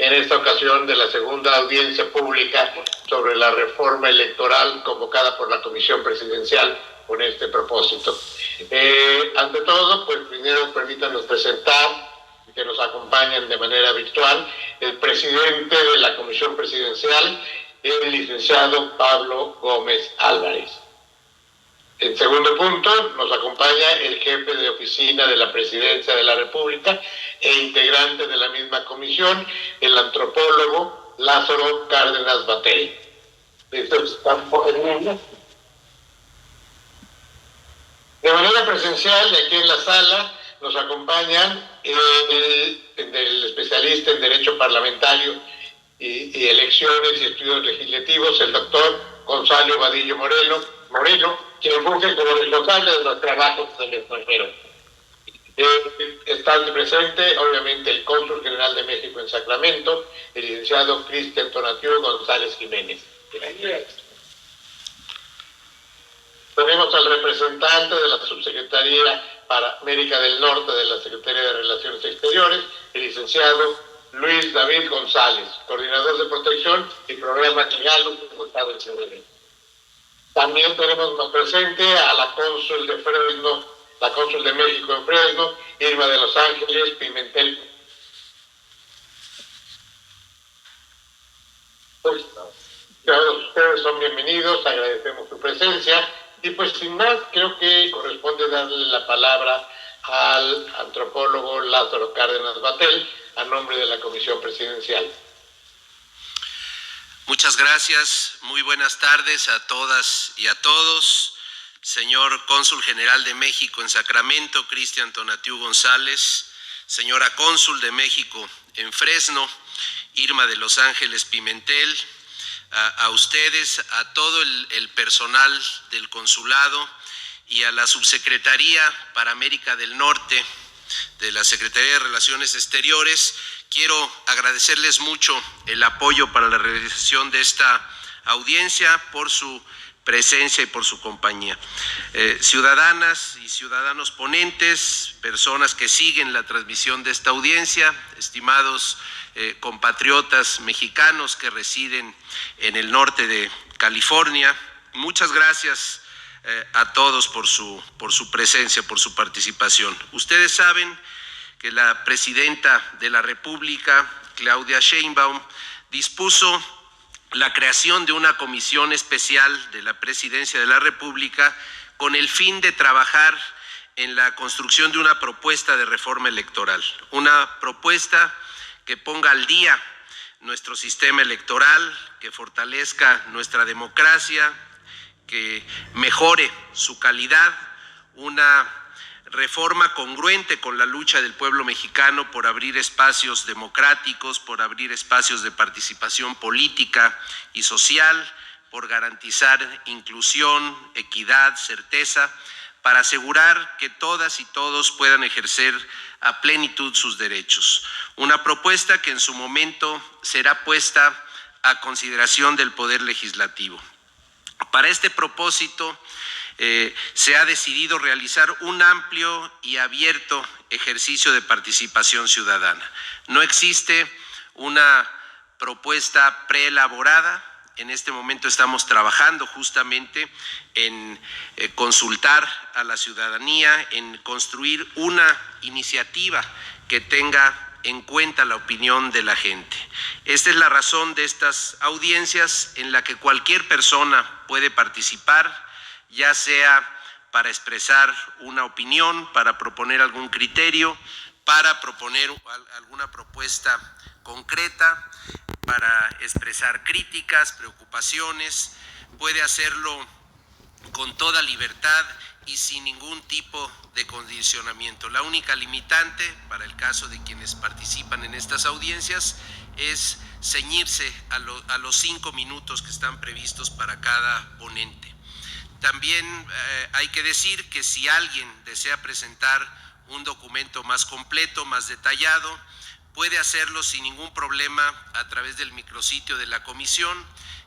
en esta ocasión de la segunda audiencia pública sobre la reforma electoral convocada por la Comisión Presidencial con este propósito. Ante todo, pues primero permítanos presentar que nos acompañan de manera virtual el presidente de la Comisión Presidencial, el licenciado Pablo Gómez Álvarez. En segundo punto, nos acompaña el jefe de oficina de la Presidencia de la República e integrante de la misma comisión, el antropólogo Lázaro Cárdenas Batel. De manera presencial, y aquí en la sala, nos acompañan el especialista en Derecho Parlamentario y Elecciones y Estudios Legislativos, el doctor Gonzalo Vadillo Moreno, quien funge como responsable de los trabajos del extranjero. Están presentes, obviamente, el cónsul general de México en Sacramento, el licenciado Cristian Tonatiu González Jiménez. Tenemos al representante de la Subsecretaría para América del Norte de la Secretaría de Relaciones Exteriores, el licenciado Luis David González, coordinador de protección y programa legal del Estado de Seguridad. También tenemos presente a la cónsul de Fresno, la cónsul de México en Fresno, Irma de Los Ángeles Pimentel. Pues, todos ustedes son bienvenidos, agradecemos su presencia. Y pues sin más, creo que corresponde darle la palabra al antropólogo Lázaro Cárdenas Batel a nombre de la Comisión Presidencial. Muchas gracias, muy buenas tardes a todas y a todos. Señor Cónsul General de México en Sacramento, Cristian Tonatiu González, señora Cónsul de México en Fresno, Irma de Los Ángeles Pimentel, a ustedes, a todo el personal del consulado y a la Subsecretaría para América del Norte de la Secretaría de Relaciones Exteriores. Quiero agradecerles mucho el apoyo para la realización de esta audiencia, por su presencia y por su compañía. Ciudadanas y ciudadanos ponentes, personas que siguen la transmisión de esta audiencia, estimados compatriotas mexicanos que residen en el norte de California, muchas gracias a todos por su presencia, por su participación. Ustedes saben que la presidenta de la República, Claudia Sheinbaum, dispuso la creación de una comisión especial de la Presidencia de la República con el fin de trabajar en la construcción de una propuesta de reforma electoral, una propuesta que ponga al día nuestro sistema electoral, que fortalezca nuestra democracia, que mejore su calidad, una reforma congruente con la lucha del pueblo mexicano por abrir espacios democráticos, por abrir espacios de participación política y social, por garantizar inclusión, equidad, certeza, para asegurar que todas y todos puedan ejercer a plenitud sus derechos. Una propuesta que en su momento será puesta a consideración del Poder Legislativo. Para este propósito, se ha decidido realizar un amplio y abierto ejercicio de participación ciudadana. No existe una propuesta preelaborada. En este momento estamos trabajando justamente en consultar a la ciudadanía, en construir una iniciativa que tenga en cuenta la opinión de la gente. Esta es la razón de estas audiencias en la que cualquier persona puede participar, ya sea para expresar una opinión, para proponer algún criterio, para proponer alguna propuesta concreta, para expresar críticas, preocupaciones. Puede hacerlo con toda libertad y sin ningún tipo de condicionamiento. La única limitante para el caso de quienes participan en estas audiencias es ceñirse a los 5 minutos que están previstos para cada ponente. También hay que decir que si alguien desea presentar un documento más completo, más detallado, puede hacerlo sin ningún problema a través del micrositio de la comisión,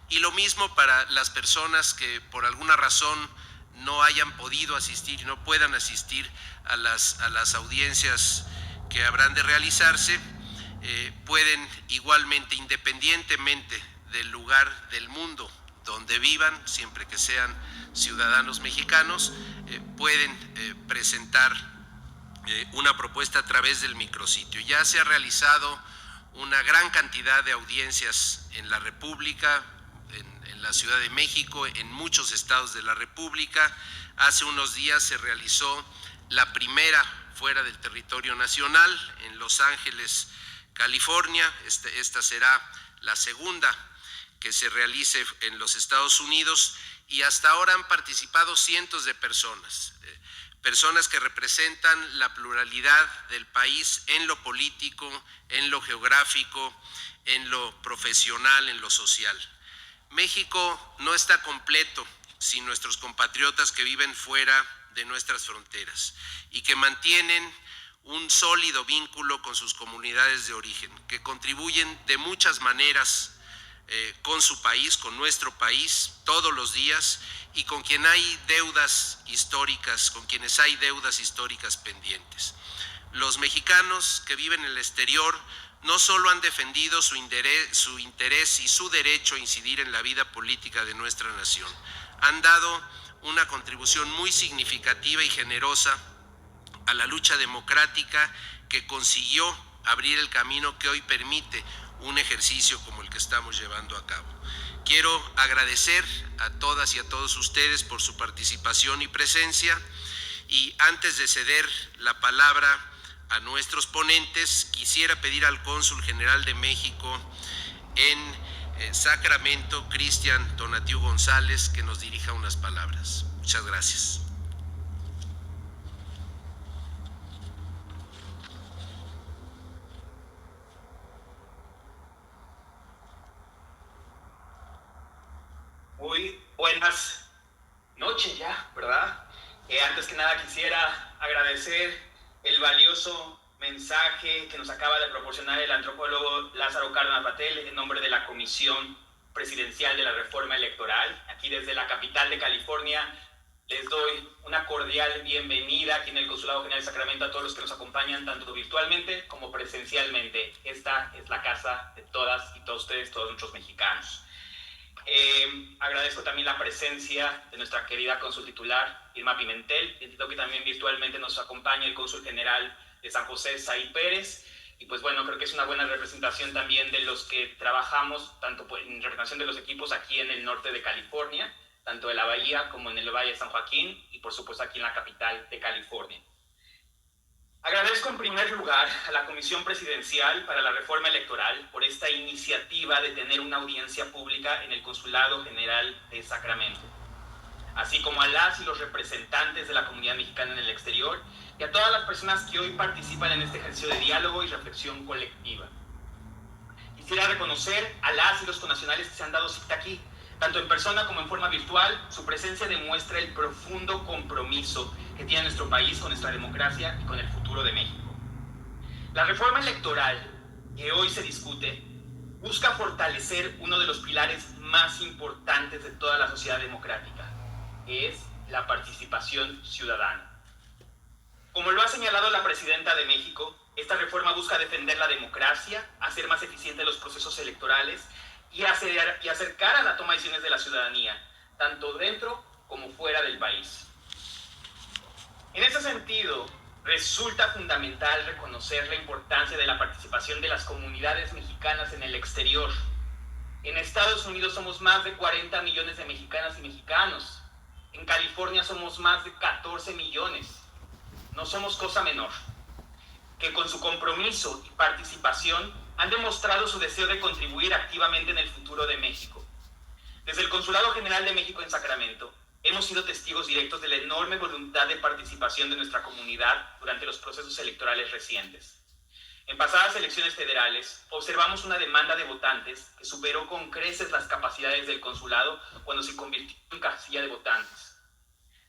y lo mismo para las personas que por alguna razón no hayan podido asistir y no puedan asistir a las audiencias que habrán de realizarse. pueden igualmente, independientemente del lugar del mundo donde vivan, siempre que sean ciudadanos mexicanos, pueden presentar una propuesta a través del micrositio. Ya se ha realizado una gran cantidad de audiencias en la República, en la Ciudad de México, en muchos estados de la República. Hace unos días se realizó la primera fuera del territorio nacional, en Los Ángeles, California. Esta será la segunda que se realice en los Estados Unidos, y hasta ahora han participado cientos de personas, personas que representan la pluralidad del país en lo político, en lo geográfico, en lo profesional, en lo social. México no está completo sin nuestros compatriotas que viven fuera de nuestras fronteras y que mantienen un sólido vínculo con sus comunidades de origen, que contribuyen de muchas maneras con su país, con nuestro país, todos los días, y con quienes hay deudas históricas pendientes. Los mexicanos que viven en el exterior no solo han defendido su interés y su derecho a incidir en la vida política de nuestra nación, han dado una contribución muy significativa y generosa a la lucha democrática que consiguió abrir el camino que hoy permite un ejercicio como el que estamos llevando a cabo. Quiero agradecer a todas y a todos ustedes por su participación y presencia, y antes de ceder la palabra a nuestros ponentes, quisiera pedir al Cónsul General de México en Sacramento, Cristian Tonatiu González, que nos dirija unas palabras. Muchas gracias. Muy buenas noches ya, ¿verdad? Antes que nada quisiera agradecer el valioso mensaje que nos acaba de proporcionar el antropólogo Lázaro Cárdenas Batel en nombre de la Comisión Presidencial de la Reforma Electoral. Aquí desde la capital de California les doy una cordial bienvenida aquí en el Consulado General de Sacramento a todos los que nos acompañan tanto virtualmente como presencialmente. Esta es la casa de todas y todos ustedes, todos nuestros mexicanos. Agradezco también la presencia de nuestra querida cónsul titular, Irma Pimentel. Entiendo que también virtualmente nos acompaña el cónsul general de San José, Said Pérez. Y pues bueno, creo que es una buena representación también de los que trabajamos, tanto en representación de los equipos aquí en el norte de California, tanto de la Bahía como en el Valle de San Joaquín, y por supuesto aquí en la capital de California. Agradezco en primer lugar a la Comisión Presidencial para la Reforma Electoral por esta iniciativa de tener una audiencia pública en el Consulado General de Sacramento, así como a las y los representantes de la comunidad mexicana en el exterior y a todas las personas que hoy participan en este ejercicio de diálogo y reflexión colectiva. Quisiera reconocer a las y los connacionales que se han dado cita aquí, tanto en persona como en forma virtual. Su presencia demuestra el profundo compromiso que tiene nuestro país con nuestra democracia y con el futuro de México. La reforma electoral que hoy se discute busca fortalecer uno de los pilares más importantes de toda la sociedad democrática, que es la participación ciudadana. Como lo ha señalado la presidenta de México, esta reforma busca defender la democracia, hacer más eficientes los procesos electorales y acercar a la toma de decisiones de la ciudadanía, tanto dentro como fuera del país. En ese sentido, resulta fundamental reconocer la importancia de la participación de las comunidades mexicanas en el exterior. En Estados Unidos somos más de 40 millones de mexicanas y mexicanos. En California somos más de 14 millones. No somos cosa menor, que con su compromiso y participación han demostrado su deseo de contribuir activamente en el futuro de México. Desde el Consulado General de México en Sacramento, hemos sido testigos directos de la enorme voluntad de participación de nuestra comunidad durante los procesos electorales recientes. En pasadas elecciones federales, observamos una demanda de votantes que superó con creces las capacidades del consulado cuando se convirtió en casilla de votantes.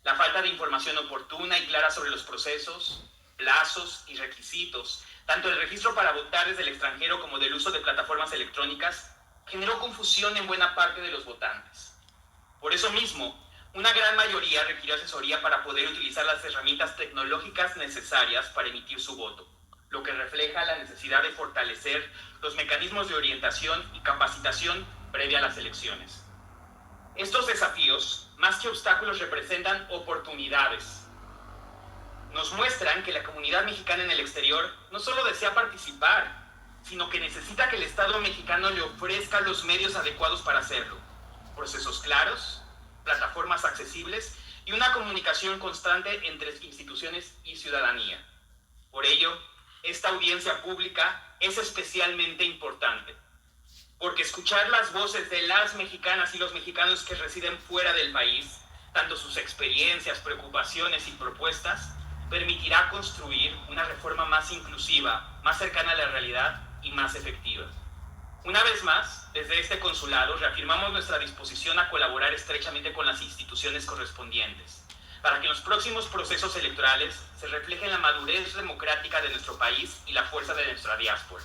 La falta de información oportuna y clara sobre los procesos, plazos y requisitos, tanto del registro para votar desde el extranjero como del uso de plataformas electrónicas, generó confusión en buena parte de los votantes. Por eso mismo, una gran mayoría requirió asesoría para poder utilizar las herramientas tecnológicas necesarias para emitir su voto. lo que refleja la necesidad de fortalecer los mecanismos de orientación y capacitación previa a las elecciones. Estos desafíos, más que obstáculos, representan oportunidades. Nos muestran que la comunidad mexicana en el exterior no solo desea participar, sino que necesita que el Estado mexicano le ofrezca los medios adecuados para hacerlo. Procesos claros, plataformas accesibles y una comunicación constante entre instituciones y ciudadanía. Por ello, esta audiencia pública es especialmente importante, porque escuchar las voces de las mexicanas y los mexicanos que residen fuera del país, tanto sus experiencias, preocupaciones y propuestas, permitirá construir una reforma más inclusiva, más cercana a la realidad y más efectiva. Una vez más, desde este consulado reafirmamos nuestra disposición a colaborar estrechamente con las instituciones correspondientes, para que en los próximos procesos electorales se refleje la madurez democrática de nuestro país y la fuerza de nuestra diáspora.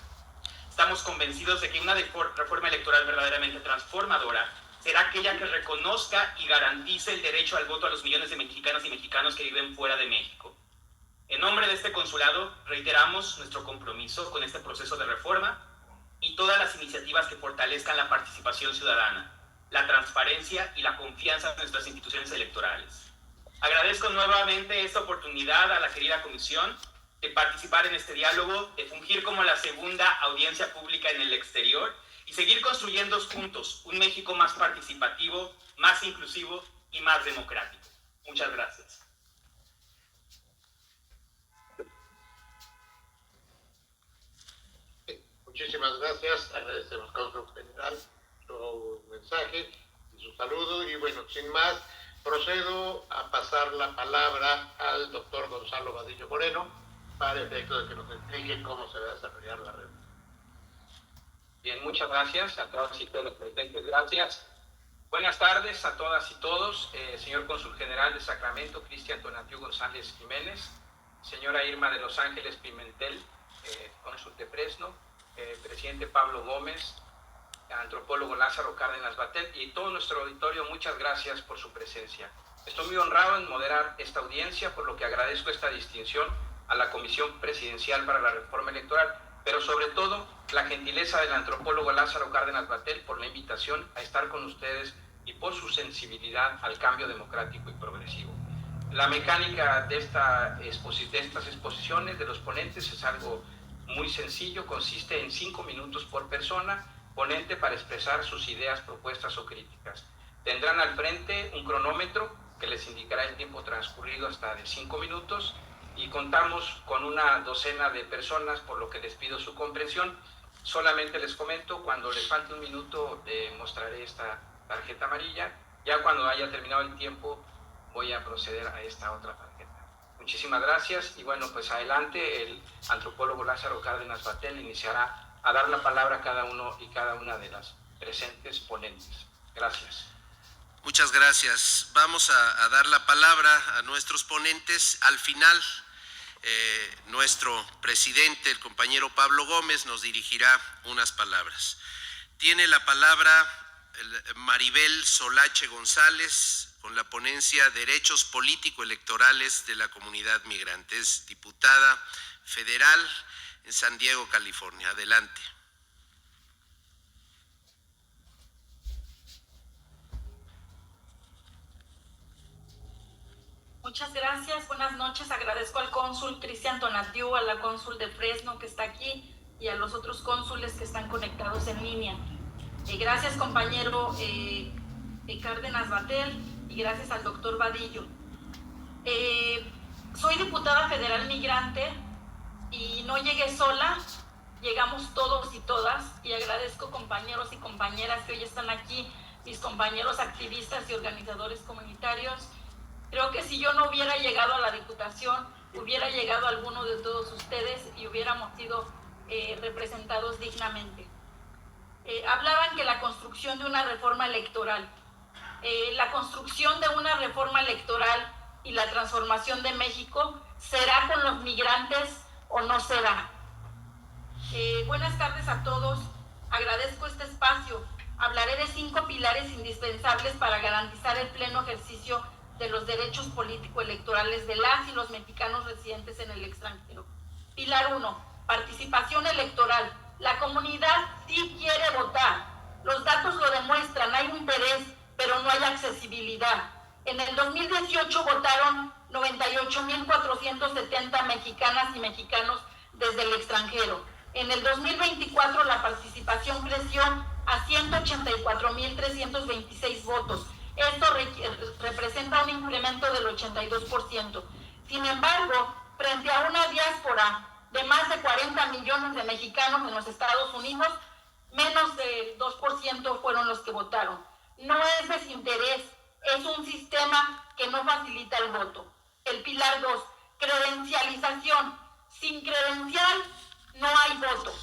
Estamos convencidos de que una reforma electoral verdaderamente transformadora será aquella que reconozca y garantice el derecho al voto a los millones de mexicanas y mexicanos que viven fuera de México. En nombre de este consulado, reiteramos nuestro compromiso con este proceso de reforma y todas las iniciativas que fortalezcan la participación ciudadana, la transparencia y la confianza en nuestras instituciones electorales. Agradezco nuevamente esta oportunidad a la querida comisión de participar en este diálogo, de fungir como la segunda audiencia pública en el exterior y seguir construyendo juntos un México más participativo, más inclusivo y más democrático. Muchas gracias. Muchísimas gracias. Agradecemos, cónsul general, su mensaje y su saludo. Y bueno, sin más, procedo a pasar la palabra al doctor Gonzalo Vadillo Moreno para efecto de que nos explique cómo se va a desarrollar la red. Bien, muchas gracias a todos y todos los presentes. Gracias. Buenas tardes a todas y todos. Señor Cónsul General de Sacramento, Cristian Tonatiuh González Jiménez. Señora Irma de Los Ángeles Pimentel, Cónsul de Fresno. Presidente Pablo Gómez, antropólogo Lázaro Cárdenas Batel y todo nuestro auditorio, muchas gracias por su presencia. Estoy muy honrado en moderar esta audiencia, por lo que agradezco esta distinción a la Comisión Presidencial para la Reforma Electoral, pero sobre todo la gentileza del antropólogo Lázaro Cárdenas Batel por la invitación a estar con ustedes y por su sensibilidad al cambio democrático y progresivo. La mecánica de estas exposiciones de los ponentes es algo muy sencillo, consiste en 5 minutos por persona, ponente para expresar sus ideas, propuestas o críticas. Tendrán al frente un cronómetro que les indicará el tiempo transcurrido hasta de 5 minutos y contamos con una docena de personas, por lo que les pido su comprensión. Solamente les comento, cuando les falte un minuto mostraré esta tarjeta amarilla, ya cuando haya terminado el tiempo voy a proceder a esta otra tarjeta. Muchísimas gracias y bueno, pues adelante el antropólogo Lázaro Cárdenas Batel iniciará a dar la palabra a cada uno y cada una de las presentes ponentes. Gracias. Muchas gracias. Vamos a dar la palabra a nuestros ponentes. Al final, nuestro presidente, el compañero Pablo Gómez, nos dirigirá unas palabras. Tiene la palabra Maribel Solache González, con la ponencia Derechos Político-Electorales de la Comunidad Migrante. Es diputada federal en San Diego, California. Adelante. Muchas gracias, buenas noches. Agradezco al cónsul Cristian Tonatiuh, a la cónsul de Fresno que está aquí y a los otros cónsules que están conectados en línea. Gracias, compañero Cárdenas Batel, y gracias al doctor Vadillo. Soy diputada federal migrante y no llegué sola, llegamos todos y todas, y agradezco compañeros y compañeras que hoy están aquí, mis compañeros activistas y organizadores comunitarios. Creo que si yo no hubiera llegado a la diputación, hubiera llegado alguno de todos ustedes y hubiéramos sido representados dignamente. Hablaban que la construcción de una reforma electoral. La construcción de una reforma electoral y la transformación de México, ¿será con los migrantes o no será? Buenas tardes a todos. Agradezco este espacio. Hablaré de 5 pilares indispensables para garantizar el pleno ejercicio de los derechos político-electorales de las y los mexicanos residentes en el extranjero. Pilar 1. Participación electoral. La comunidad sí quiere votar. Los datos lo demuestran, hay interés, pero no hay accesibilidad. En el 2018 votaron 98.470 mexicanas y mexicanos desde el extranjero. En el 2024 la participación creció a 184.326 votos. Esto representa un incremento del 82%. Sin embargo, frente a una diáspora de más de 40 millones de mexicanos en los Estados Unidos, menos del 2% fueron los que votaron. No es desinterés, es un sistema que no facilita el voto. El pilar 2, credencialización. Sin credencial no hay voto.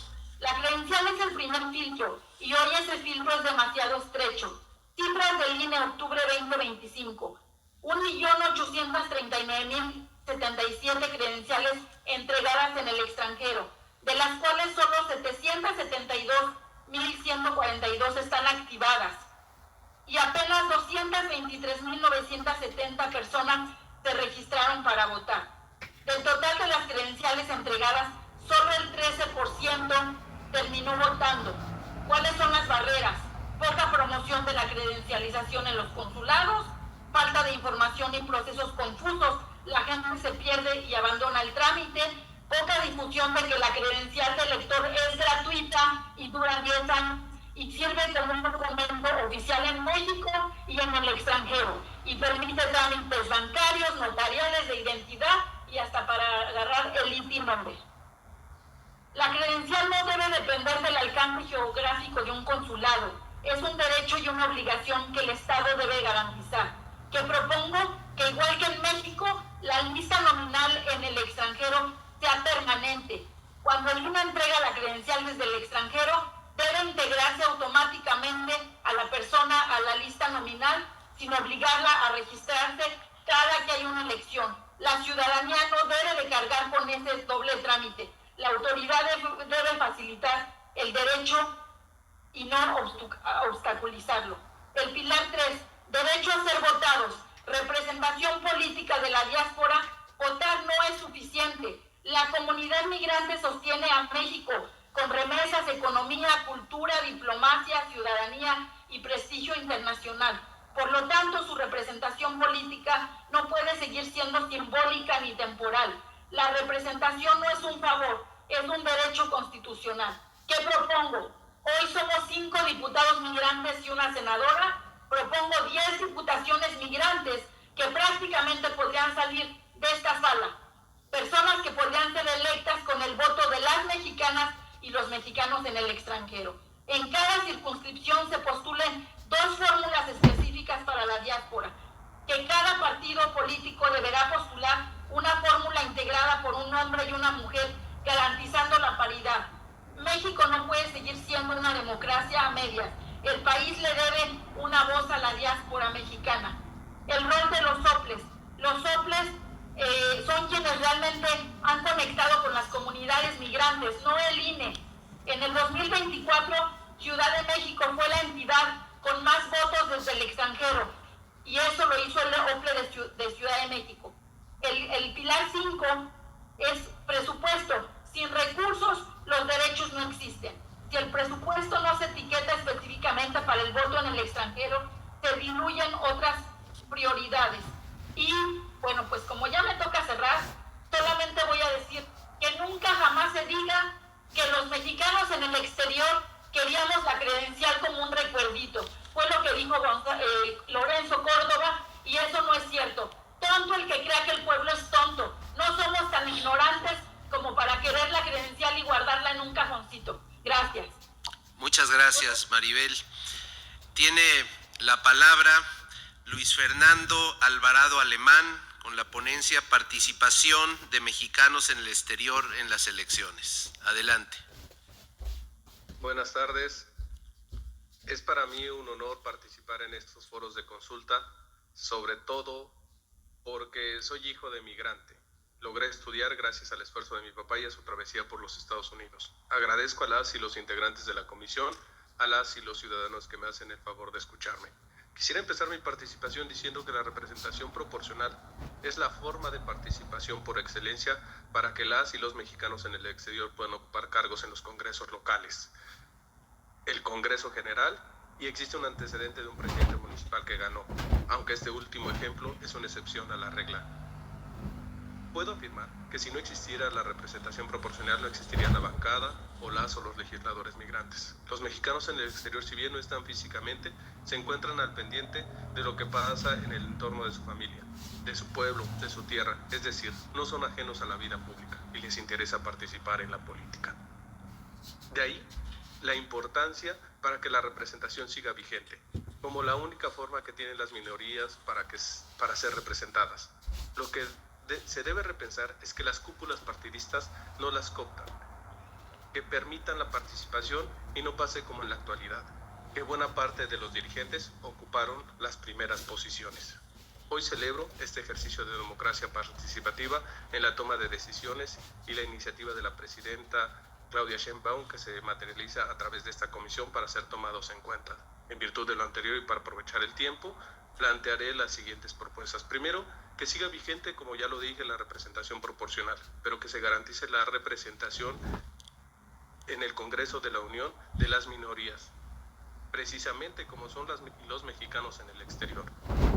La credencial es el primer filtro y hoy ese filtro es demasiado estrecho. Cifras del INE octubre 2025. 1.839.077 credenciales entregadas en el extranjero, de las cuales solo 772.142 están activadas y apenas 223.970 personas se registraron para votar. Del total de las credenciales entregadas, solo el 13% terminó votando. ¿Cuáles son las barreras? Poca promoción de la credencialización en los consulados, falta de información y procesos confusos, la gente se pierde y abandona el trámite, poca difusión de que la credencial de elector es gratuita y dura 10 años y sirve como un documento oficial en México y en el extranjero y permite trámites bancarios, notariales, de identidad y hasta para agarrar el INPI nombre. La credencial no debe depender del alcance geográfico de un consulado. Es un derecho y una obligación que el Estado debe garantizar. Que propongo que, igual que en México, la lista nominal en el extranjero sea permanente. Cuando el INE entrega la credencial desde el extranjero, debe integrarse automáticamente a la persona a la lista nominal sin obligarla a registrarse cada que hay una elección. La ciudadanía no debe de cargar con ese doble trámite. La autoridad debe facilitar el derecho y no obstaculizarlo. El pilar 3, derecho a ser votados. Representación política de la diáspora. Votar no es suficiente. La comunidad migrante sostiene a México con remesas, economía, cultura, diplomacia, ciudadanía y prestigio internacional. Por lo tanto, su representación política no puede seguir siendo simbólica ni temporal. La representación no es un favor, es un derecho constitucional. ¿Qué propongo? Hoy somos 5 diputados migrantes y una senadora. Propongo 10 diputaciones migrantes que prácticamente podrían salir de esta sala. Personas que podrían ser electas con el voto de las mexicanas y los mexicanos en el extranjero. En cada circunscripción se postulen 2 fórmulas específicas para la diáspora, que cada partido político deberá postular una fórmula integrada por un hombre y una mujer, garantizando la paridad. México no puede seguir siendo una democracia a medias. El país le debe una voz a la diáspora mexicana. El rol de los soples. Los soples son quienes realmente han conectado con las comunidades migrantes, no el INE. En el 2024, Ciudad de México fue la entidad con más votos desde el extranjero, y eso lo hizo el OPLE de Ciudad de México. El pilar 5 es presupuesto. Sin recursos, los derechos no existen. Si el presupuesto no se etiqueta específicamente para el voto en el extranjero, se diluyen otras prioridades. Y bueno, pues como ya me toca cerrar, solamente voy a decir que nunca jamás se diga que los mexicanos en el exterior queríamos la credencial como un recuerdito. Fue lo que dijo Lorenzo Córdoba, y eso no es cierto. Tonto el que crea que el pueblo es tonto. No somos tan ignorantes como para querer la credencial y guardarla en un cajoncito. Gracias. Muchas gracias, Maribel. Tiene la palabra Luis Fernando Alvarado Alemán con la ponencia Participación de Mexicanos en el Exterior en las Elecciones. Adelante. Buenas tardes. Es para mí un honor participar en estos foros de consulta, sobre todo porque soy hijo de migrante. Logré estudiar gracias al esfuerzo de mi papá y a su travesía por los Estados Unidos. Agradezco a las y los integrantes de la comisión, a las y los ciudadanos que me hacen el favor de escucharme. Quisiera empezar mi participación diciendo que la representación proporcional Es la forma de participación por excelencia para que las y los mexicanos en el exterior puedan ocupar cargos en los congresos locales, el Congreso General, y existe un antecedente de un presidente municipal que ganó, aunque este último ejemplo es una excepción a la regla. Puedo afirmar que si no existiera la representación proporcional no existiría la bancada o las o los legisladores migrantes. Los mexicanos en el exterior, si bien no están físicamente, se encuentran al pendiente de lo que pasa en el entorno de su familia, de su pueblo, de su tierra, es decir, no son ajenos a la vida pública y les interesa participar en la política. De ahí la importancia para que la representación siga vigente, como la única forma que tienen las minorías para ser representadas. Lo que se debe repensar es que las cúpulas partidistas no las cooptan, que permitan la participación y no pase como en la actualidad, que buena parte de los dirigentes ocuparon las primeras posiciones. Hoy celebro este ejercicio de democracia participativa en la toma de decisiones y la iniciativa de la presidenta Claudia Sheinbaum, que se materializa a través de esta comisión para ser tomados en cuenta. En virtud de lo anterior y para aprovechar el tiempo, plantearé las siguientes propuestas. Primero, que siga vigente, como ya lo dije, la representación proporcional, pero que se garantice la representación en el Congreso de la Unión de las minorías, precisamente como son los mexicanos en el exterior.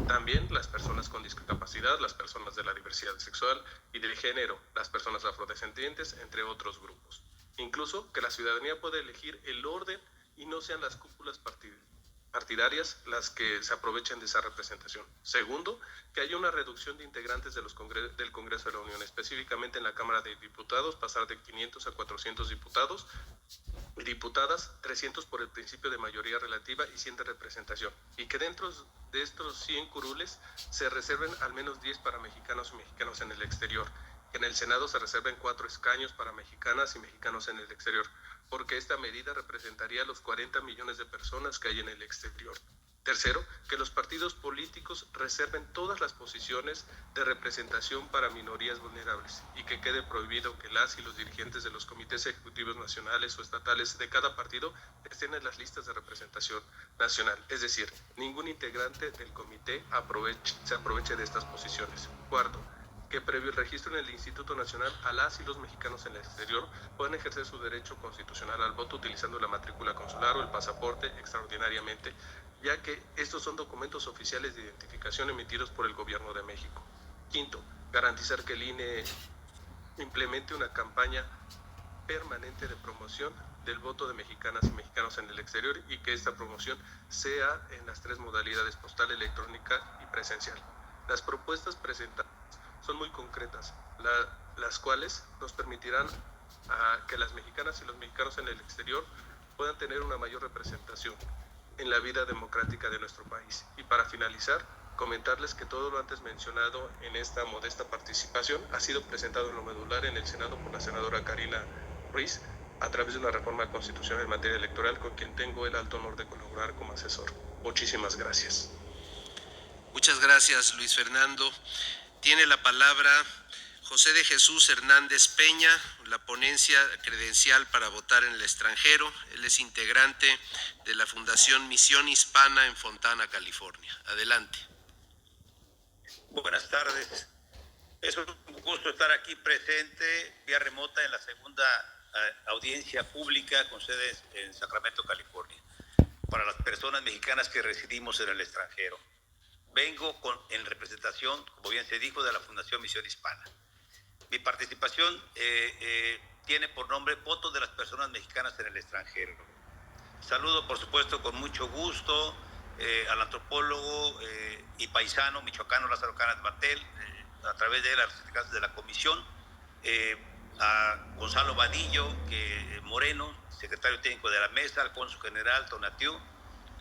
También las personas con discapacidad, las personas de la diversidad sexual y del género, las personas afrodescendientes, entre otros grupos. Incluso que la ciudadanía pueda elegir el orden y no sean las cúpulas partidarias las que se aprovechen de esa representación. Segundo, que haya una reducción de integrantes del Congreso de la Unión, específicamente en la Cámara de Diputados, pasar de 500 a 400 diputados y diputadas, 300 por el principio de mayoría relativa y 100 de representación, y que dentro de estos 100 curules se reserven al menos 10 para mexicanos y mexicanos en el exterior. En el Senado se reserven 4 escaños para mexicanas y mexicanos en el exterior, porque esta medida representaría a los 40 millones de personas que hay en el exterior. Tercero, que los partidos políticos reserven todas las posiciones de representación para minorías vulnerables y que quede prohibido que las y los dirigentes de los comités ejecutivos nacionales o estatales de cada partido estén en las listas de representación nacional. Es decir, ningún integrante del comité se aproveche de estas posiciones. Cuarto, que previo el registro en el Instituto Nacional a las y los mexicanos en el exterior puedan ejercer su derecho constitucional al voto utilizando la matrícula consular o el pasaporte extraordinariamente, ya que estos son documentos oficiales de identificación emitidos por el Gobierno de México. Quinto, garantizar que el INE implemente una campaña permanente de promoción del voto de mexicanas y mexicanos en el exterior y que esta promoción sea en las 3 modalidades: postal, electrónica y presencial. Las propuestas presentadas son muy concretas, las cuales nos permitirán que las mexicanas y los mexicanos en el exterior puedan tener una mayor representación en la vida democrática de nuestro país. Y para finalizar, comentarles que todo lo antes mencionado en esta modesta participación ha sido presentado en lo medular en el Senado por la senadora Karina Ruiz a través de una reforma constitucional en materia electoral con quien tengo el alto honor de colaborar como asesor. Muchísimas gracias. Muchas gracias, Luis Fernando. Tiene la palabra José de Jesús Hernández Peña, la ponencia credencial para votar en el extranjero. Él es integrante de la Fundación Misión Hispana en Fontana, California. Adelante. Buenas tardes. Es un gusto estar aquí presente vía remota en la segunda audiencia pública con sede en Sacramento, California, para las personas mexicanas que residimos en el extranjero. Vengo en representación, como bien se dijo, de la Fundación Misión Hispana. Mi participación tiene por nombre Votos de las Personas Mexicanas en el Extranjero. Saludo, por supuesto, con mucho gusto al antropólogo y paisano michoacano Lázaro Cárdenas Batel, a través de él, a los de la comisión, a Gonzalo Vadillo Moreno, secretario técnico de la mesa, al cónsul general Tonatiuh,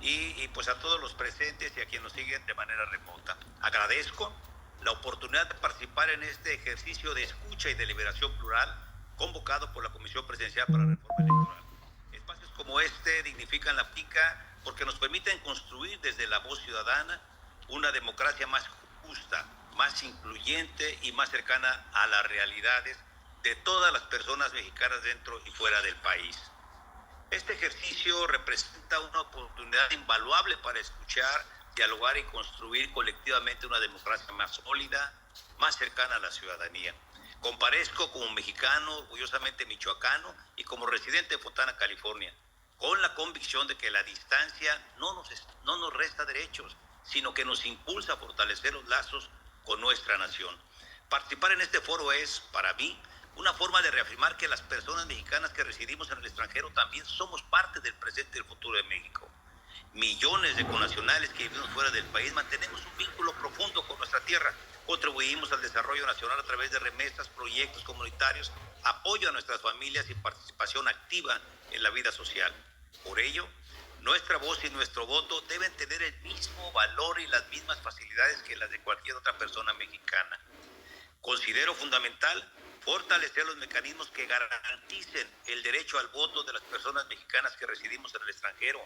y pues a todos los presentes y a quienes nos siguen de manera remota. Agradezco la oportunidad de participar en este ejercicio de escucha y deliberación plural convocado por la Comisión Presidencial para la Reforma Electoral. Espacios como este dignifican la pica porque nos permiten construir desde la voz ciudadana una democracia más justa, más incluyente y más cercana a las realidades de todas las personas mexicanas dentro y fuera del país. Este ejercicio representa una oportunidad invaluable para escuchar, dialogar y construir colectivamente una democracia más sólida, más cercana a la ciudadanía. Comparezco como mexicano, orgullosamente michoacano y como residente de Fontana, California, con la convicción de que la distancia no nos resta derechos, sino que nos impulsa a fortalecer los lazos con nuestra nación. Participar en este foro es, para mí, una forma de reafirmar que las personas mexicanas que residimos en el extranjero también somos parte del presente y del futuro de México. Millones de connacionales que vivimos fuera del país mantenemos un vínculo profundo con nuestra tierra. Contribuimos al desarrollo nacional a través de remesas, proyectos comunitarios, apoyo a nuestras familias y participación activa en la vida social. Por ello, nuestra voz y nuestro voto deben tener el mismo valor y las mismas facilidades que las de cualquier otra persona mexicana. Considero fundamental fortalecer los mecanismos que garanticen el derecho al voto de las personas mexicanas que residimos en el extranjero,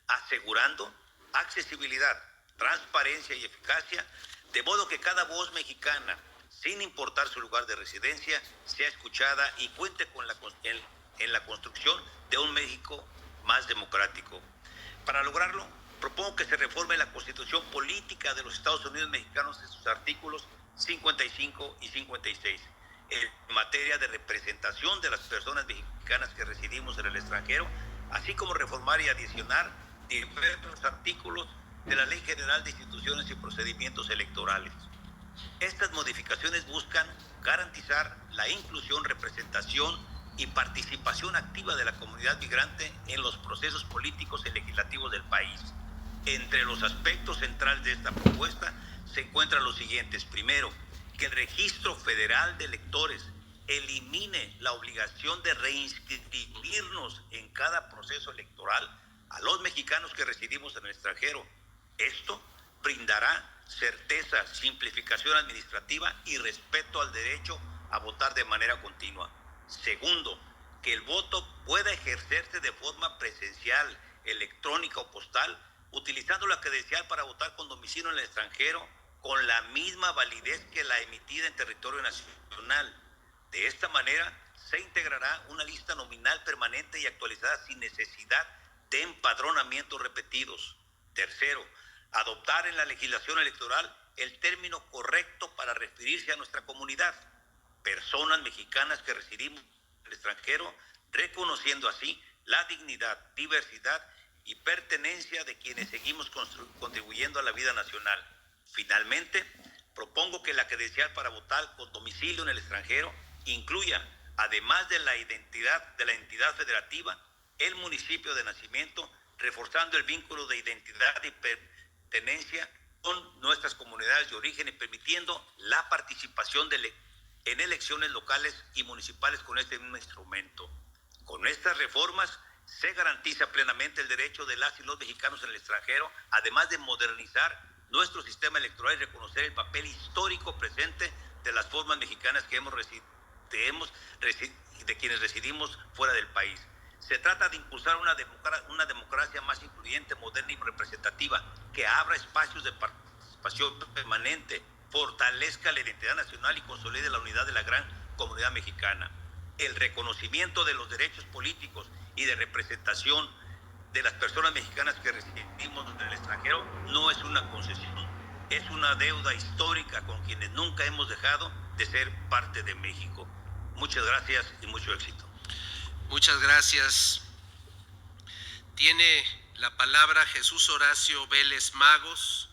asegurando accesibilidad, transparencia y eficacia, de modo que cada voz mexicana, sin importar su lugar de residencia, sea escuchada y cuente con en la construcción de un México más democrático. Para lograrlo, propongo que se reforme la Constitución Política de los Estados Unidos Mexicanos en sus artículos 55 y 56, en materia de representación de las personas mexicanas que residimos en el extranjero, así como reformar y adicionar diversos artículos de la Ley General de Instituciones y Procedimientos Electorales. Estas modificaciones buscan garantizar la inclusión, representación y participación activa de la comunidad migrante en los procesos políticos y legislativos del país. Entre los aspectos centrales de esta propuesta se encuentran los siguientes. Primero, que el Registro Federal de Electores elimine la obligación de reinscribirnos en cada proceso electoral a los mexicanos que residimos en el extranjero. Esto brindará certeza, simplificación administrativa y respeto al derecho a votar de manera continua. Segundo, que el voto pueda ejercerse de forma presencial, electrónica o postal, utilizando la credencial para votar con domicilio en el extranjero con la misma validez que la emitida en territorio nacional. De esta manera, se integrará una lista nominal permanente y actualizada sin necesidad de empadronamientos repetidos. Tercero, adoptar en la legislación electoral el término correcto para referirse a nuestra comunidad, personas mexicanas que residimos en el extranjero, reconociendo así la dignidad, diversidad y pertenencia de quienes seguimos contribuyendo a la vida nacional. Finalmente, propongo que la credencial para votar con domicilio en el extranjero incluya, además de la identidad de la entidad federativa, el municipio de nacimiento, reforzando el vínculo de identidad y pertenencia con nuestras comunidades de origen y permitiendo la participación en elecciones locales y municipales con este mismo instrumento. Con estas reformas se garantiza plenamente el derecho de las y los mexicanos en el extranjero, además de modernizar nuestro sistema electoral y reconocer el papel histórico presente de las formas mexicanas de quienes residimos fuera del país. Se trata de impulsar una democracia más incluyente, moderna y representativa, que abra espacios de participación permanente, fortalezca la identidad nacional y consolide la unidad de la gran comunidad mexicana. El reconocimiento de los derechos políticos y de representación de las personas mexicanas que residimos en el extranjero no es una concesión, es una deuda histórica con quienes nunca hemos dejado de ser parte de México. Muchas gracias y mucho éxito. Muchas gracias. Tiene la palabra Jesús Horacio Vélez Magos.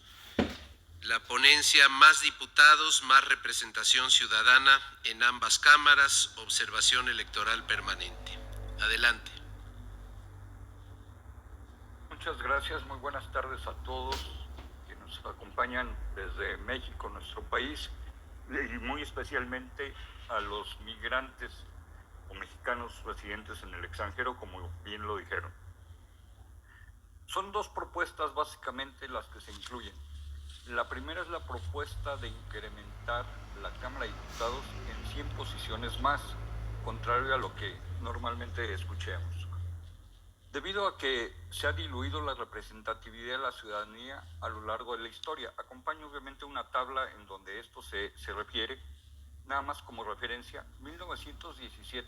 La ponencia: más diputados, más representación ciudadana en ambas cámaras, observación electoral permanente. Adelante. Muchas gracias, muy buenas tardes a todos que nos acompañan desde México, nuestro país, y muy especialmente a los migrantes o mexicanos residentes en el extranjero, como bien lo dijeron. Son dos propuestas básicamente las que se incluyen. La primera es la propuesta de incrementar la Cámara de Diputados en 100 posiciones más, contrario a lo que normalmente escuchamos. Debido a que se ha diluido la representatividad de la ciudadanía a lo largo de la historia. Acompaña obviamente una tabla en donde esto se refiere, nada más como referencia. 1917,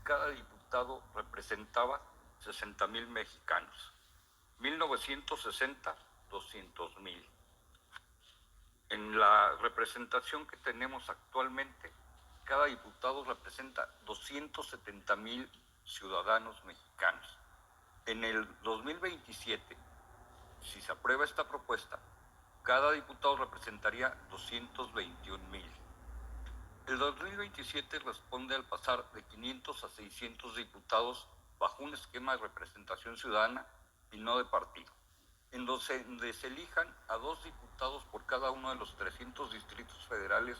cada diputado representaba 60,000 mexicanos. 1960, 200,000. En la representación que tenemos actualmente, cada diputado representa 270,000 ciudadanos mexicanos. En el 2027, si se aprueba esta propuesta, cada diputado representaría 221,000. El 2027 responde al pasar de 500 a 600 diputados bajo un esquema de representación ciudadana y no de partido, en donde se elijan a 2 diputados por cada uno de los 300 distritos federales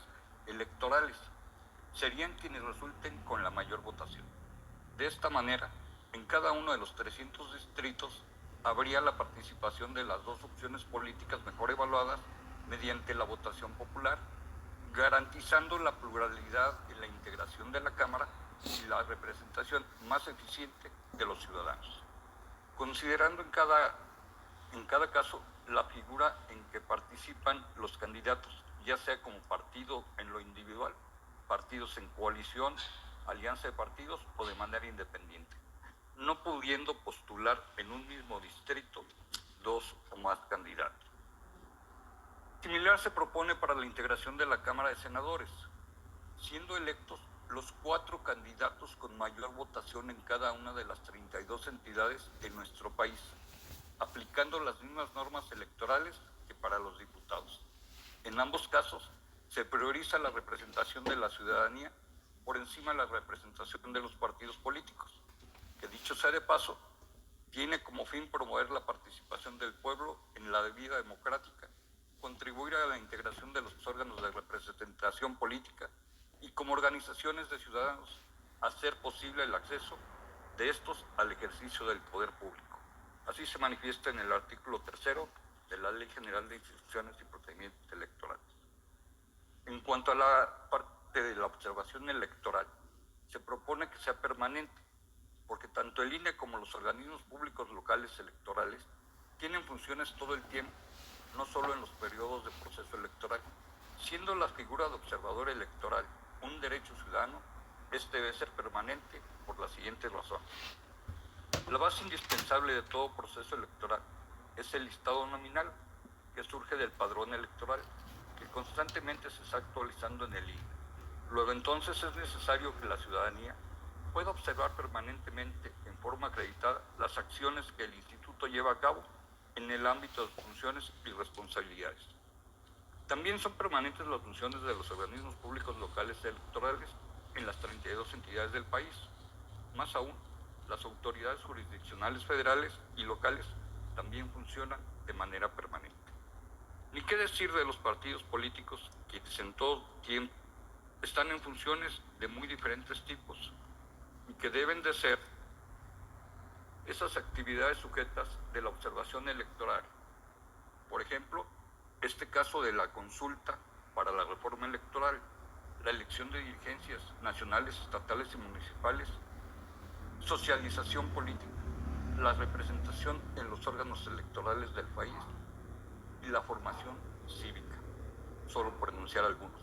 electorales. Serían quienes resulten con la mayor votación. De esta manera, en cada uno de los 300 distritos habría la participación de las 2 opciones políticas mejor evaluadas mediante la votación popular, garantizando la pluralidad y la integración de la Cámara y la representación más eficiente de los ciudadanos. Considerando en cada caso la figura en que participan los candidatos, ya sea como partido en lo individual, partidos en coalición, alianza de partidos o de manera independiente, no pudiendo postular en un mismo distrito 2 o más candidatos. Similar se propone para la integración de la Cámara de Senadores, siendo electos los 4 candidatos con mayor votación en cada una de las 32 entidades de nuestro país, aplicando las mismas normas electorales que para los diputados. En ambos casos, se prioriza la representación de la ciudadanía por encima de la representación de los partidos políticos, que dicho sea de paso, tiene como fin promover la participación del pueblo en la vida democrática, contribuir a la integración de los órganos de representación política y como organizaciones de ciudadanos hacer posible el acceso de estos al ejercicio del poder público. Así se manifiesta en el artículo 3 de la Ley General de Instituciones y Procedimientos Electorales. En cuanto a la parte de la observación electoral, se propone que sea permanente, porque tanto el INE como los organismos públicos locales electorales tienen funciones todo el tiempo, no solo en los periodos de proceso electoral. Siendo la figura de observador electoral un derecho ciudadano, este debe ser permanente por las siguientes razones. La base indispensable de todo proceso electoral es el listado nominal, que surge del padrón electoral, que constantemente se está actualizando en el INE. Luego entonces es necesario que la ciudadanía pueda observar permanentemente en forma acreditada las acciones que el instituto lleva a cabo en el ámbito de funciones y responsabilidades. También son permanentes las funciones de los organismos públicos locales electorales en las 32 entidades del país. Más aún, las autoridades jurisdiccionales federales y locales también funcionan de manera permanente. Ni qué decir de los partidos políticos, quienes en todo tiempo están en funciones de muy diferentes tipos y que deben de ser esas actividades sujetas de la observación electoral. Por ejemplo, este caso de la consulta para la reforma electoral, la elección de dirigencias nacionales, estatales y municipales, socialización política, la representación en los órganos electorales del país y la formación cívica, solo por enunciar algunos.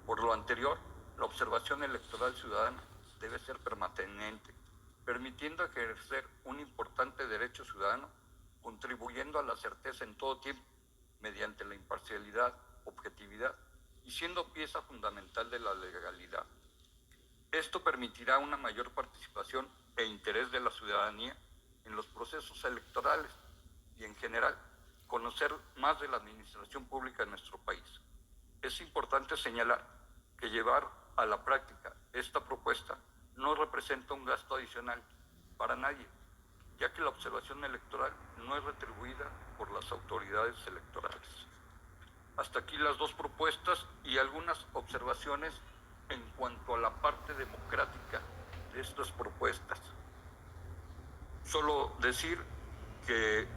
Por lo anterior, la observación electoral ciudadana debe ser permanente, permitiendo ejercer un importante derecho ciudadano, contribuyendo a la certeza en todo tiempo, mediante la imparcialidad, objetividad y siendo pieza fundamental de la legalidad. Esto permitirá una mayor participación e interés de la ciudadanía en los procesos electorales y, en general, conocer más de la administración pública de nuestro país. Es importante señalar que llevar a la práctica esta propuesta no representa un gasto adicional para nadie, ya que la observación electoral no es retribuida por las autoridades electorales. Hasta aquí las 2 propuestas y algunas observaciones en cuanto a la parte democrática de estas propuestas. Solo decir que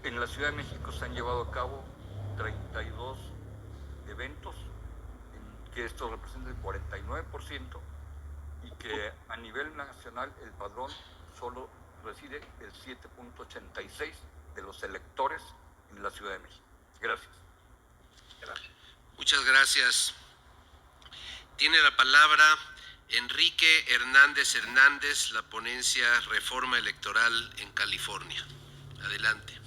en la Ciudad de México se han llevado a cabo 32 eventos, que esto representa el 49%, y que a nivel nacional el padrón solo reside el 7.86% de los electores en la Ciudad de México. Gracias. Muchas gracias. Tiene la palabra Enrique Hernández Hernández, la ponencia Reforma Electoral en California. Adelante.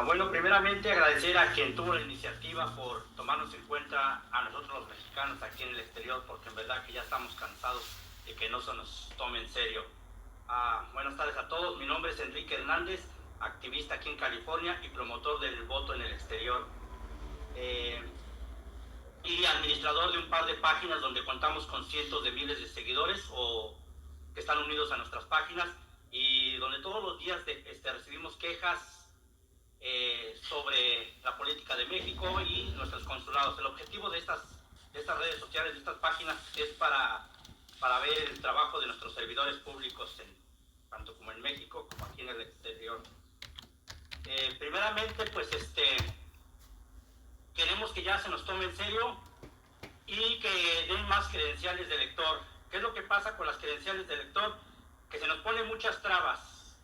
Bueno, primeramente agradecer a quien tuvo la iniciativa por tomarnos en cuenta a nosotros los mexicanos aquí en el exterior, porque en verdad que ya estamos cansados de que no se nos tome en serio. Buenas tardes a todos, mi nombre es Enrique Hernández, activista aquí en California y promotor del voto en el exterior. Y administrador de un par de páginas donde contamos con cientos de miles de seguidores o que están unidos a nuestras páginas y donde todos los días recibimos quejas sobre la política de México y nuestros consulados. El objetivo de estas redes sociales, de estas páginas, es para ver el trabajo de nuestros servidores públicos, tanto como en México como aquí en el exterior. Primeramente, pues queremos que ya se nos tome en serio y que den más credenciales de elector. ¿Qué es lo que pasa con las credenciales de elector? Que se nos ponen muchas trabas.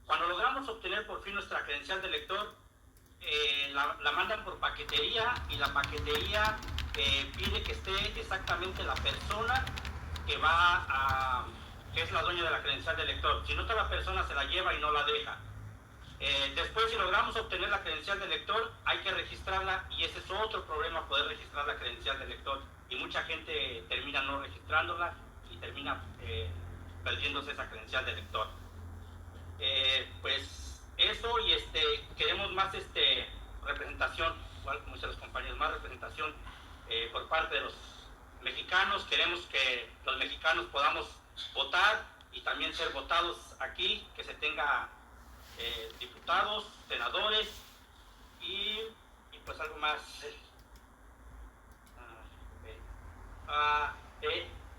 Cuando logramos obtener por fin nuestra credencial de elector, la mandan por paquetería y la paquetería pide que esté exactamente la persona que es la dueña de la credencial de elector. Si no está la persona, se la lleva y no la deja. Después, si logramos obtener la credencial de elector, hay que registrarla y ese es otro problema, poder registrar la credencial de elector. Y mucha gente termina no registrándola y termina perdiéndose esa credencial de elector. Pues eso, y queremos más representación, igual como dicen los compañeros, más representación por parte de los mexicanos. Queremos que los mexicanos podamos votar y también ser votados aquí, que se tenga diputados, senadores y pues algo más.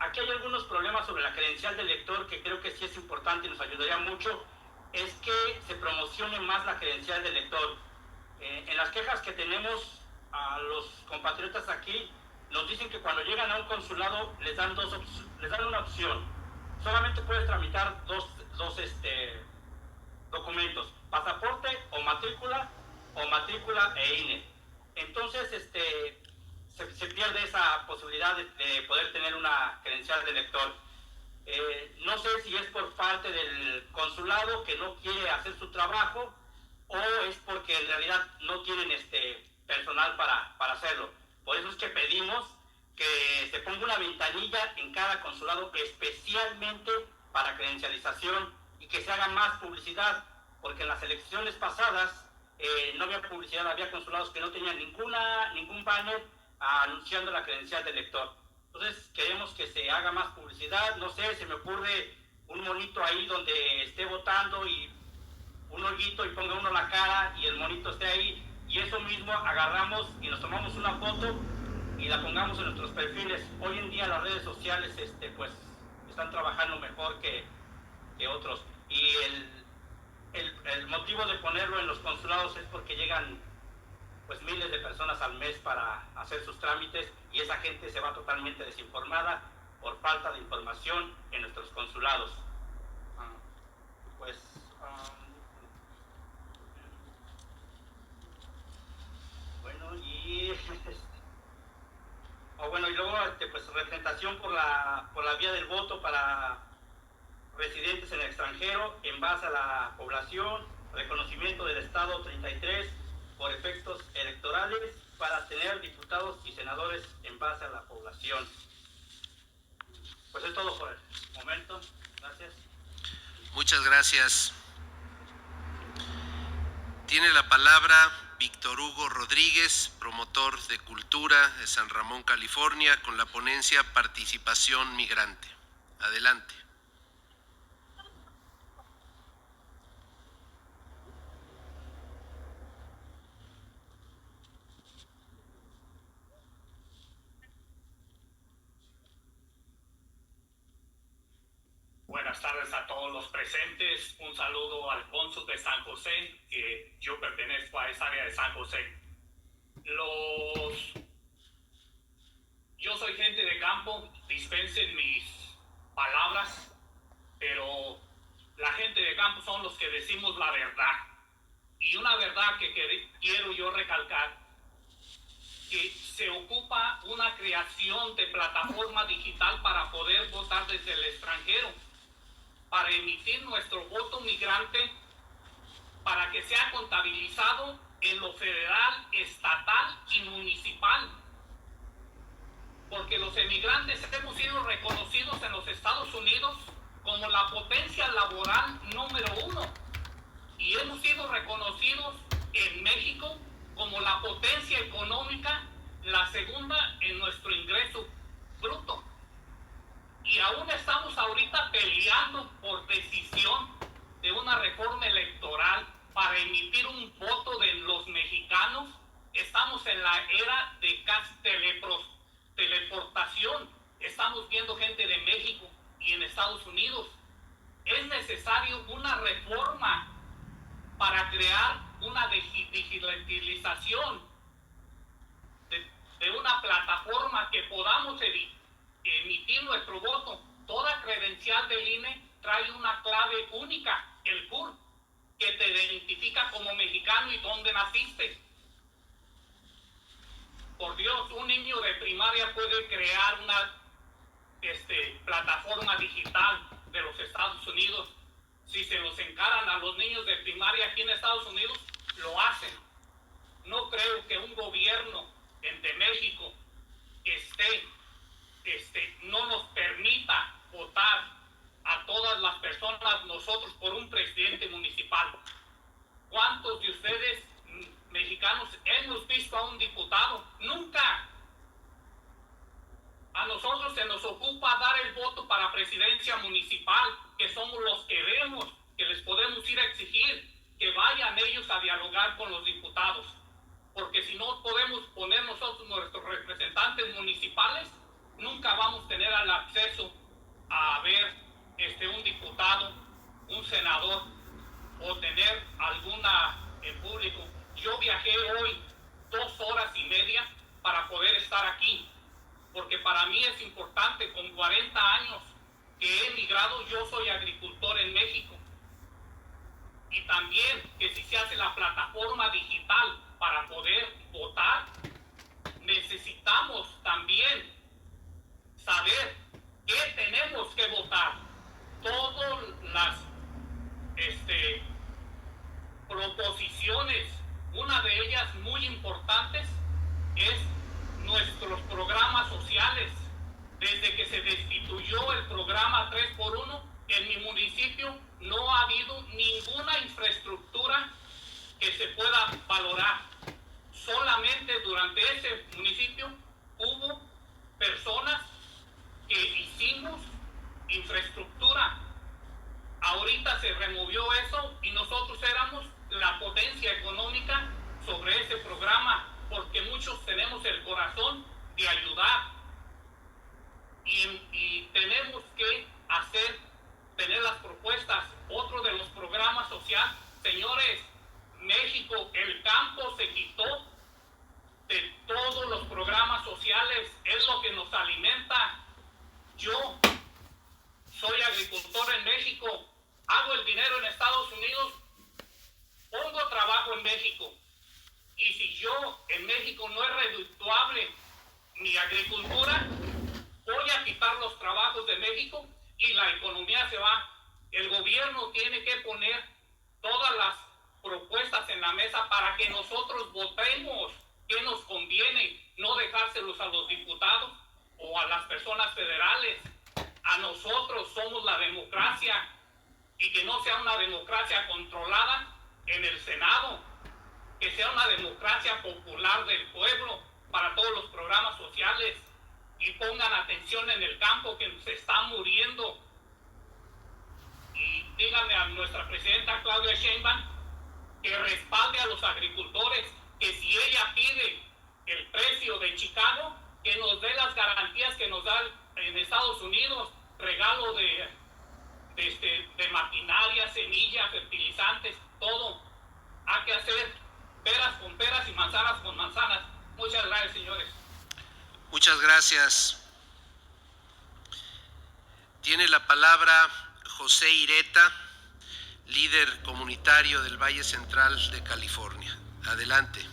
Aquí hay algunos problemas sobre la credencial de elector que creo que sí es importante y nos ayudaría mucho. Es que se promocione más la credencial de elector. En las quejas que tenemos a los compatriotas aquí, nos dicen que cuando llegan a un consulado les dan una opción. Solamente puedes tramitar dos documentos: pasaporte o matrícula e INE. Entonces se pierde esa posibilidad de poder tener una credencial de elector. No sé si es por parte del consulado que no quiere hacer su trabajo o es porque en realidad no tienen personal para hacerlo. Por eso es que pedimos que se ponga una ventanilla en cada consulado especialmente para credencialización y que se haga más publicidad, porque en las elecciones pasadas no había publicidad, había consulados que no tenían ningún banner anunciando la credencial de elector. Entonces queremos que se haga más publicidad. No sé, se me ocurre un monito ahí donde esté votando y un hoyito y ponga uno la cara y el monito esté ahí, y eso mismo agarramos y nos tomamos una foto y la pongamos en nuestros perfiles. Hoy en día las redes sociales pues están trabajando mejor que otros, y el motivo de ponerlo en los consulados es porque llegan pues miles de personas al mes para hacer sus trámites y esa gente se va totalmente desinformada por falta de información en nuestros consulados. Y luego pues representación por la vía del voto para residentes en el extranjero en base a la población, reconocimiento del estado 33 por efectos electorales para tener diputados y senadores en base a la población. Pues es todo por el momento. Gracias. Muchas gracias. Tiene la palabra Víctor Hugo Rodríguez, promotor de cultura de San Ramón, California, con la ponencia Participación Migrante. Adelante. Buenas tardes a todos los presentes. Un saludo al cónsul de San José, que yo pertenezco a esa área de San José. Yo soy gente de campo, dispensen mis palabras, pero la gente de campo son los que decimos la verdad. Y una verdad que quiero yo recalcar, que se ocupa una creación de plataforma digital para poder votar desde el extranjero, para emitir nuestro voto migrante para que sea contabilizado en lo federal, estatal y municipal. Porque los emigrantes hemos sido reconocidos en los Estados Unidos como la potencia laboral número 1 y hemos sido reconocidos en México como la potencia económica, la segunda en nuestro ingreso bruto. Y aún estamos ahorita peleando por decisión de una reforma electoral para emitir un voto de los mexicanos. Estamos en la era de casi teleportación. Estamos viendo gente de México y en Estados Unidos. Es necesario una reforma para crear una digitalización de una plataforma que podamos emitir nuestro voto. Toda credencial del INE trae una clave única, el CUR, que te identifica como mexicano y dónde naciste. Por Dios, un niño de primaria puede crear una plataforma digital de los Estados Unidos. Si se los encaran a los niños de primaria aquí en Estados Unidos, lo hacen. No creo que un gobierno de México no nos permita votar a todas las personas, nosotros, por un presidente municipal. ¿Cuántos de ustedes, mexicanos, hemos visto a un diputado? Nunca. A nosotros se nos ocupa dar el voto para presidencia municipal, que somos los que vemos, que les podemos ir a exigir que vayan ellos a dialogar con los diputados. Porque si no podemos poner nosotros nuestros representantes municipales, nunca vamos a tener el acceso a ver un diputado, un senador o tener alguna en público. Yo viajé hoy 2 horas y media para poder estar aquí, porque para mí es importante. Con 40 años que he emigrado, yo soy agricultor en México. Y también que si se hace la plataforma digital para poder votar, necesitamos también saber qué tenemos que votar. Todas las proposiciones, una de ellas muy importantes es nuestros programas sociales. Desde que se destituyó el programa 3x1, en mi municipio no ha habido ninguna infraestructura que se pueda valorar. Solamente durante ese municipio hubo personas que hicimos infraestructura. Ahorita se removió eso y nosotros éramos la potencia económica sobre ese programa, porque muchos tenemos el corazón de ayudar y tenemos que tener las propuestas. Otro de los programas sociales, señores, México, el campo se quitó de todos los programas sociales, es lo que nos alimenta. Yo soy agricultor en México, hago el dinero en Estados Unidos, pongo trabajo en México. Y si yo en México no es redituable mi agricultura, voy a quitar los trabajos de México y la economía se va. El gobierno tiene que poner todas las propuestas en la mesa para que nosotros votemos qué nos conviene, no dejárselos a los diputados o a las personas federales. A nosotros somos la democracia, y que no sea una democracia controlada en el Senado, que sea una democracia popular del pueblo para todos los programas sociales, y pongan atención en el campo que se está muriendo. Y díganle a nuestra presidenta Claudia Sheinbaum que respalde a los agricultores, que si ella pide el precio de Chicago, que nos dé las garantías que nos da en Estados Unidos, regalo de maquinaria, semillas, fertilizantes, todo. Hay que hacer peras con peras y manzanas con manzanas. Muchas gracias, señores. Muchas gracias. Tiene la palabra José Ireta, líder comunitario del Valle Central de California. Adelante.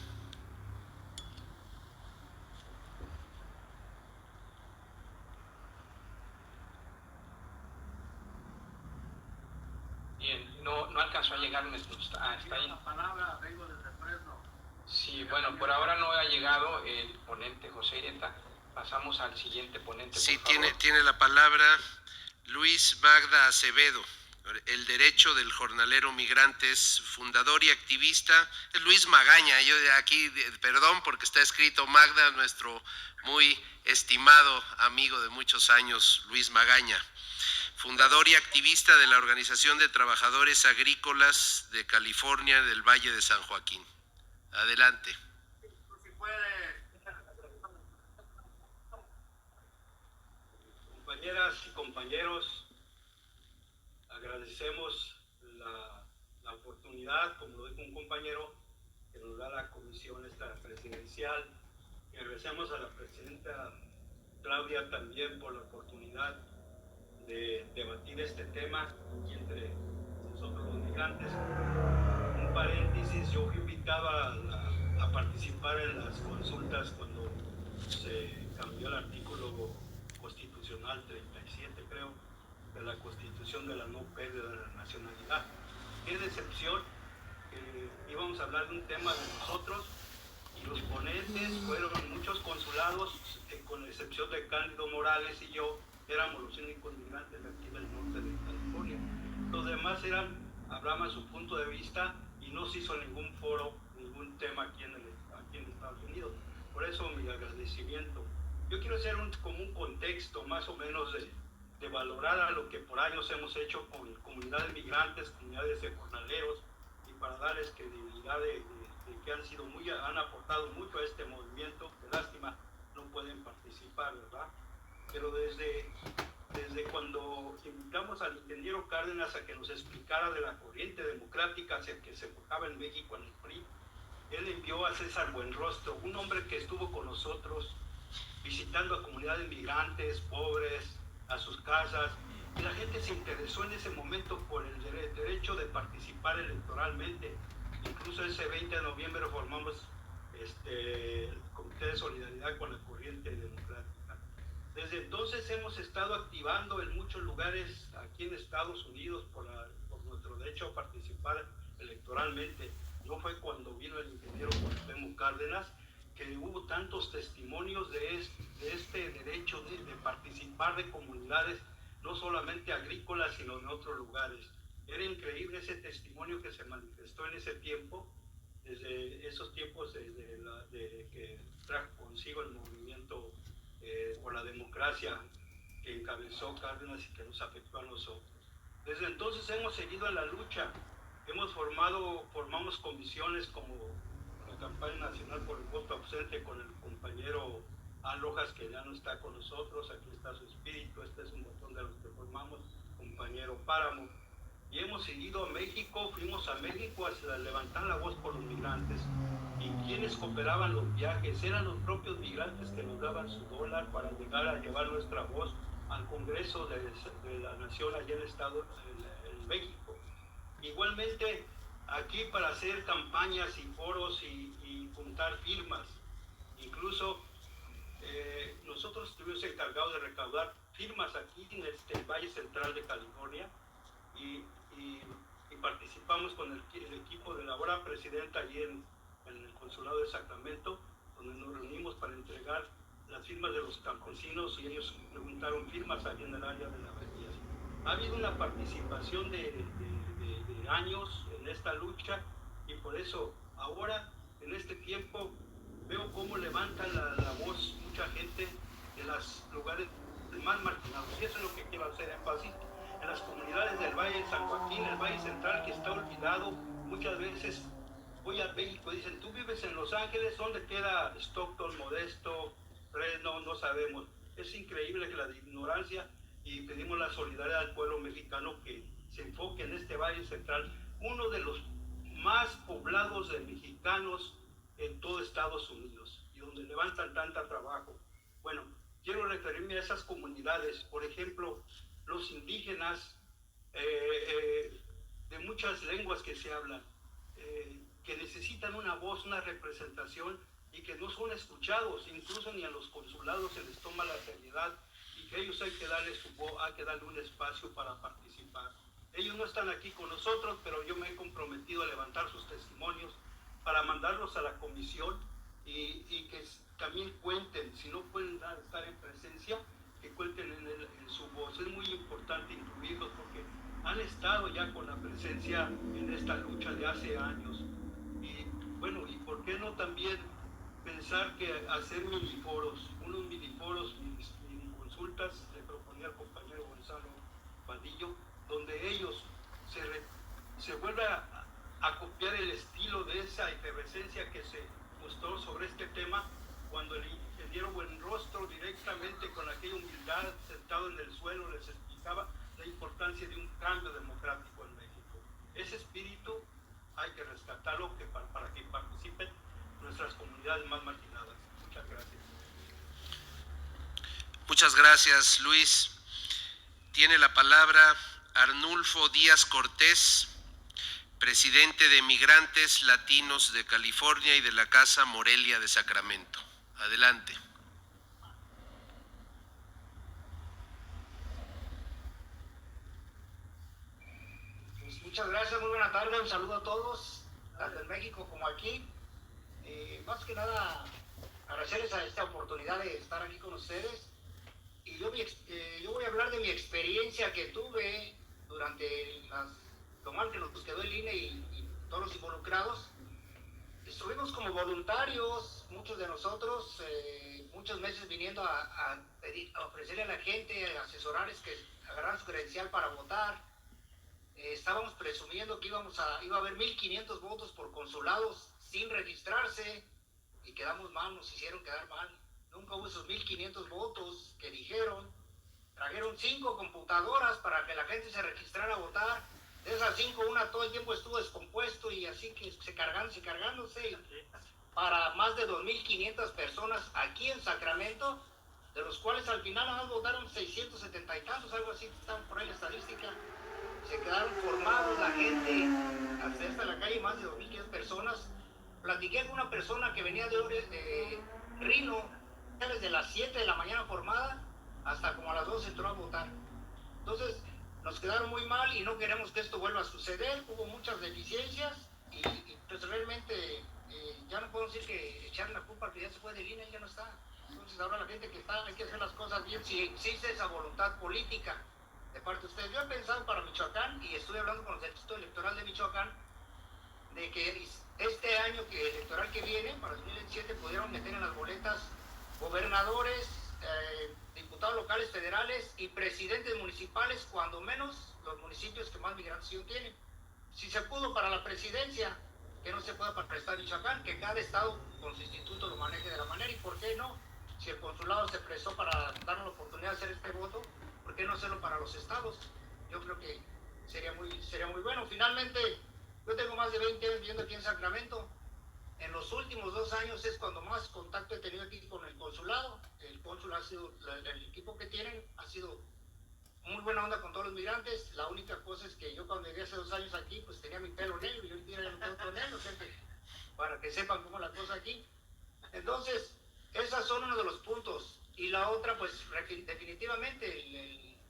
Bien, no alcanzó a llegar está ahí. La palabra, vengo desde Fresno. Sí, bueno, por ahora no ha llegado el ponente José Ireta. Pasamos al siguiente ponente. Sí, tiene la palabra Luis Magda Acevedo. El derecho del jornalero migrante, es fundador y activista. Es Luis Magaña, yo aquí, perdón porque está escrito Magda, nuestro muy estimado amigo de muchos años, Luis Magaña. Fundador y activista de la Organización de Trabajadores Agrícolas de California del Valle de San Joaquín. Adelante. Si puede. Compañeras y compañeros, agradecemos la oportunidad, como lo dijo un compañero, que nos da la comisión esta presidencial. Y agradecemos a la presidenta Claudia también por la oportunidad de debatir este tema aquí entre nosotros los migrantes. Un paréntesis, yo fui invitado a participar en las consultas cuando se cambió el artículo constitucional 37, creo, de la Constitución de la no pérdida de la nacionalidad. Qué decepción que íbamos a hablar de un tema de nosotros y los ponentes fueron muchos consulados, con excepción de Cándido Morales y yo, éramos los únicos migrantes aquí del norte de California. Los demás hablaban su punto de vista y no se hizo ningún foro, ningún tema aquí en Estados Unidos. Por eso mi agradecimiento. Yo quiero hacer como un contexto más o menos de valorar a lo que por años hemos hecho con comunidades migrantes, comunidades de jornaleros, y para darles credibilidad de que han aportado mucho a este movimiento. Qué lástima, no pueden participar, ¿verdad? Pero desde cuando invitamos al ingeniero Cárdenas a que nos explicara de la corriente democrática que se forjaba en México en el PRI, él envió a César Buenrostro, un hombre que estuvo con nosotros visitando a comunidades migrantes, pobres, a sus casas, y la gente se interesó en ese momento por el derecho de participar electoralmente. Incluso ese 20 de noviembre formamos el Comité de Solidaridad con la Corriente Democrática. Desde entonces hemos estado activando en muchos lugares aquí en Estados Unidos por nuestro derecho a participar electoralmente. No fue cuando vino el ingeniero Cuauhtémoc Cárdenas que hubo tantos testimonios de este derecho de participar de comunidades, no solamente agrícolas, sino en otros lugares. Era increíble ese testimonio que se manifestó en ese tiempo, desde esos tiempos de que trajo consigo el movimiento por la democracia que encabezó Cárdenas y que nos afectó a nosotros. Desde entonces hemos seguido en la lucha, formamos comisiones como la campaña nacional por el voto ausente con el compañero Al Rojas, que ya no está con nosotros. Aquí está su espíritu, este es un botón de los que formamos, compañero Páramo. Y hemos seguido a México, fuimos a México a levantar la voz por los migrantes. Y quienes cooperaban los viajes eran los propios migrantes que nos daban su dólar para llegar a llevar nuestra voz al Congreso de la Nación allá en México. Igualmente, aquí para hacer campañas y foros y juntar firmas. Incluso nosotros estuvimos encargados de recaudar firmas aquí en el Valle Central de California y participamos con el equipo de la ahora presidenta allí en el Consulado de Sacramento, donde nos reunimos para entregar las firmas de los campesinos y ellos preguntaron firmas allí en el área de la Bahía. Ha habido una participación de años en esta lucha y por eso ahora en este tiempo veo cómo levantan la voz mucha gente de los lugares más marginados, y eso es lo que quiero hacer énfasis en las comunidades del Valle de San Joaquín, el Valle Central, que está olvidado. Muchas veces voy a México y dicen, tú vives en Los Ángeles, ¿dónde queda Stockton, Modesto, Fresno? No sabemos. Es increíble que la ignorancia, y pedimos la solidaridad al pueblo mexicano que se enfoque en este Valle Central, uno de los más poblados de mexicanos en todo Estados Unidos, y donde levantan tanto trabajo. Bueno, quiero referirme a esas comunidades, por ejemplo, los indígenas, de muchas lenguas que se hablan, que necesitan una voz, una representación, y que no son escuchados, incluso ni a los consulados se les toma la seriedad, y que ellos hay que darle su voz, hay que darle un espacio para participar. Ellos no están aquí con nosotros, pero yo me he comprometido a levantar sus testimonios para mandarlos a la comisión y que también cuenten, si no pueden estar en presencia, que cuenten en su voz. Es muy importante incluirlos porque han estado ya con la presencia en esta lucha de hace años. Y bueno, ¿y por qué no también pensar que hacer miniforos, unos miniforos, mini consultas, le proponía al compañero Gonzalo Vadillo, donde ellos se vuelva a copiar el estilo de esa efervescencia que se mostró sobre este tema cuando el ingeniero Buenrostro directamente con aquella humildad sentado en el suelo les explicaba la importancia de un cambio democrático en México. Ese espíritu hay que rescatarlo para que participen nuestras comunidades más marginadas. Muchas gracias. Muchas gracias, Luis. Tiene la palabra Arnulfo Díaz Cortés, presidente de Migrantes Latinos de California y de la Casa Morelia de Sacramento. Adelante. Pues muchas gracias, muy buena tarde, un saludo a todos, tanto en México como aquí. Más que nada, agradecerles a esta oportunidad de estar aquí con ustedes. Y yo voy a hablar de mi experiencia que tuve durante lo mal que nos quedó el INE y todos los involucrados. Estuvimos como voluntarios, muchos de nosotros, muchos meses viniendo a ofrecerle a la gente, a asesorarles que agarraran su credencial para votar. Estábamos presumiendo que iba a haber 1,500 votos por consulados sin registrarse y quedamos mal, nos hicieron quedar mal. Nunca hubo esos 1,500 votos que dijeron. Trajeron 5 computadoras para que la gente se registrara a votar. De esas 5, una todo el tiempo estuvo descompuesto y así que cargándose. Para más de 2,500 personas aquí en Sacramento, de los cuales al final nada más votaron 670 y tantos, algo así, están por ahí la estadística. Se quedaron formados la gente, hasta la calle, más de 2,500 personas. Platiqué con una persona que venía de Reno, desde las 7 de la mañana formada hasta como a las 12 entró a votar. Entonces nos quedaron muy mal y no queremos que esto vuelva a suceder. Hubo muchas deficiencias y pues realmente ya no podemos decir que echarle la culpa que ya se fue del INE, ya no está. Entonces ahora la gente que está, hay que hacer las cosas bien si existe esa voluntad política de parte de ustedes. Yo he pensado para Michoacán y estoy hablando con el Instituto Electoral de Michoacán de que este año electoral que viene, para 2017, pudieron meter en las boletas gobernadores, diputados locales, federales y presidentes municipales, cuando menos los municipios que más migración tienen. Si se pudo para la presidencia, que no se pueda para el estado de Michoacán, que cada estado con su instituto lo maneje de la manera. ¿Y por qué no? Si el consulado se prestó para darnos la oportunidad de hacer este voto, ¿por qué no hacerlo para los estados? Yo creo que sería muy bueno. Finalmente, yo tengo más de 20 años viviendo aquí en Sacramento. En los últimos 2 años es cuando más contacto he tenido aquí con el consulado. El cónsul ha sido, el equipo que tienen ha sido muy buena onda con todos los migrantes. La única cosa es que yo cuando llegué hace 2 años aquí, pues tenía mi pelo negro y ahorita ya no tengo pelo negro, para que sepan cómo es la cosa aquí. Entonces, esos son uno de los puntos. Y la otra, pues definitivamente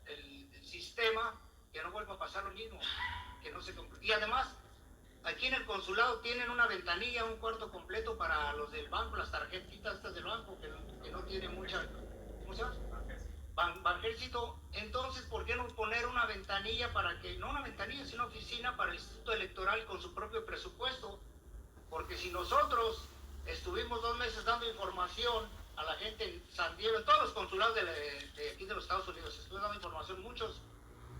el sistema, que no vuelva a pasar lo mismo, que no se... Y además, aquí en el consulado tienen una ventanilla, un cuarto completo para los del banco, las tarjetitas estas del banco, que no tienen mucha... ¿Cómo se llama? Banjército. Entonces, ¿por qué no poner una ventanilla para que... No una ventanilla, sino una oficina para el Instituto Electoral con su propio presupuesto? Porque si nosotros estuvimos 2 meses dando información a la gente en San Diego, en todos los consulados de aquí de los Estados Unidos, estuve dando información muchos,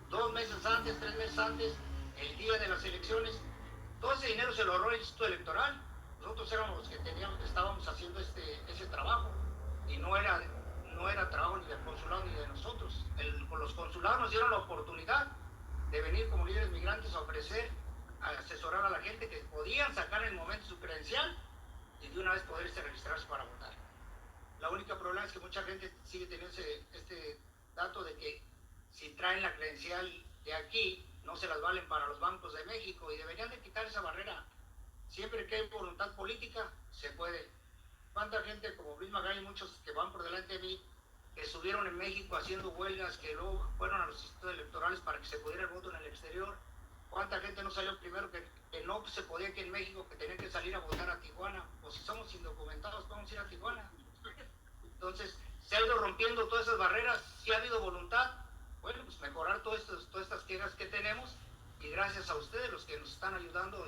2 meses antes, 3 meses antes, el día de las elecciones. Todo ese dinero se lo ahorró el Instituto Electoral. Nosotros éramos los que estábamos haciendo ese trabajo y no era trabajo ni del consulado ni de nosotros. Los consulados nos dieron la oportunidad de venir como líderes migrantes a ofrecer, a asesorar a la gente que podían sacar en el momento su credencial y de una vez poderse registrarse para votar. La única problema es que mucha gente sigue teniendo este dato de que si traen la credencial de aquí, no se las valen para los bancos de México y deberían de quitar esa barrera. Siempre que hay voluntad política, se puede. ¿Cuánta gente como Luis Magaña y muchos que van por delante de mí, que estuvieron en México haciendo huelgas, que luego fueron a los institutos electorales para que se pudiera el voto en el exterior ¿Cuánta gente no salió primero que no se podía aquí en México, que tenían que salir a votar a Tijuana? Pues si somos indocumentados, vamos a ir a Tijuana. Entonces, se ha ido rompiendo todas esas barreras, si ha habido voluntad, bueno, pues mejorar todas estas quejas que tenemos, y gracias a ustedes, los que nos están ayudando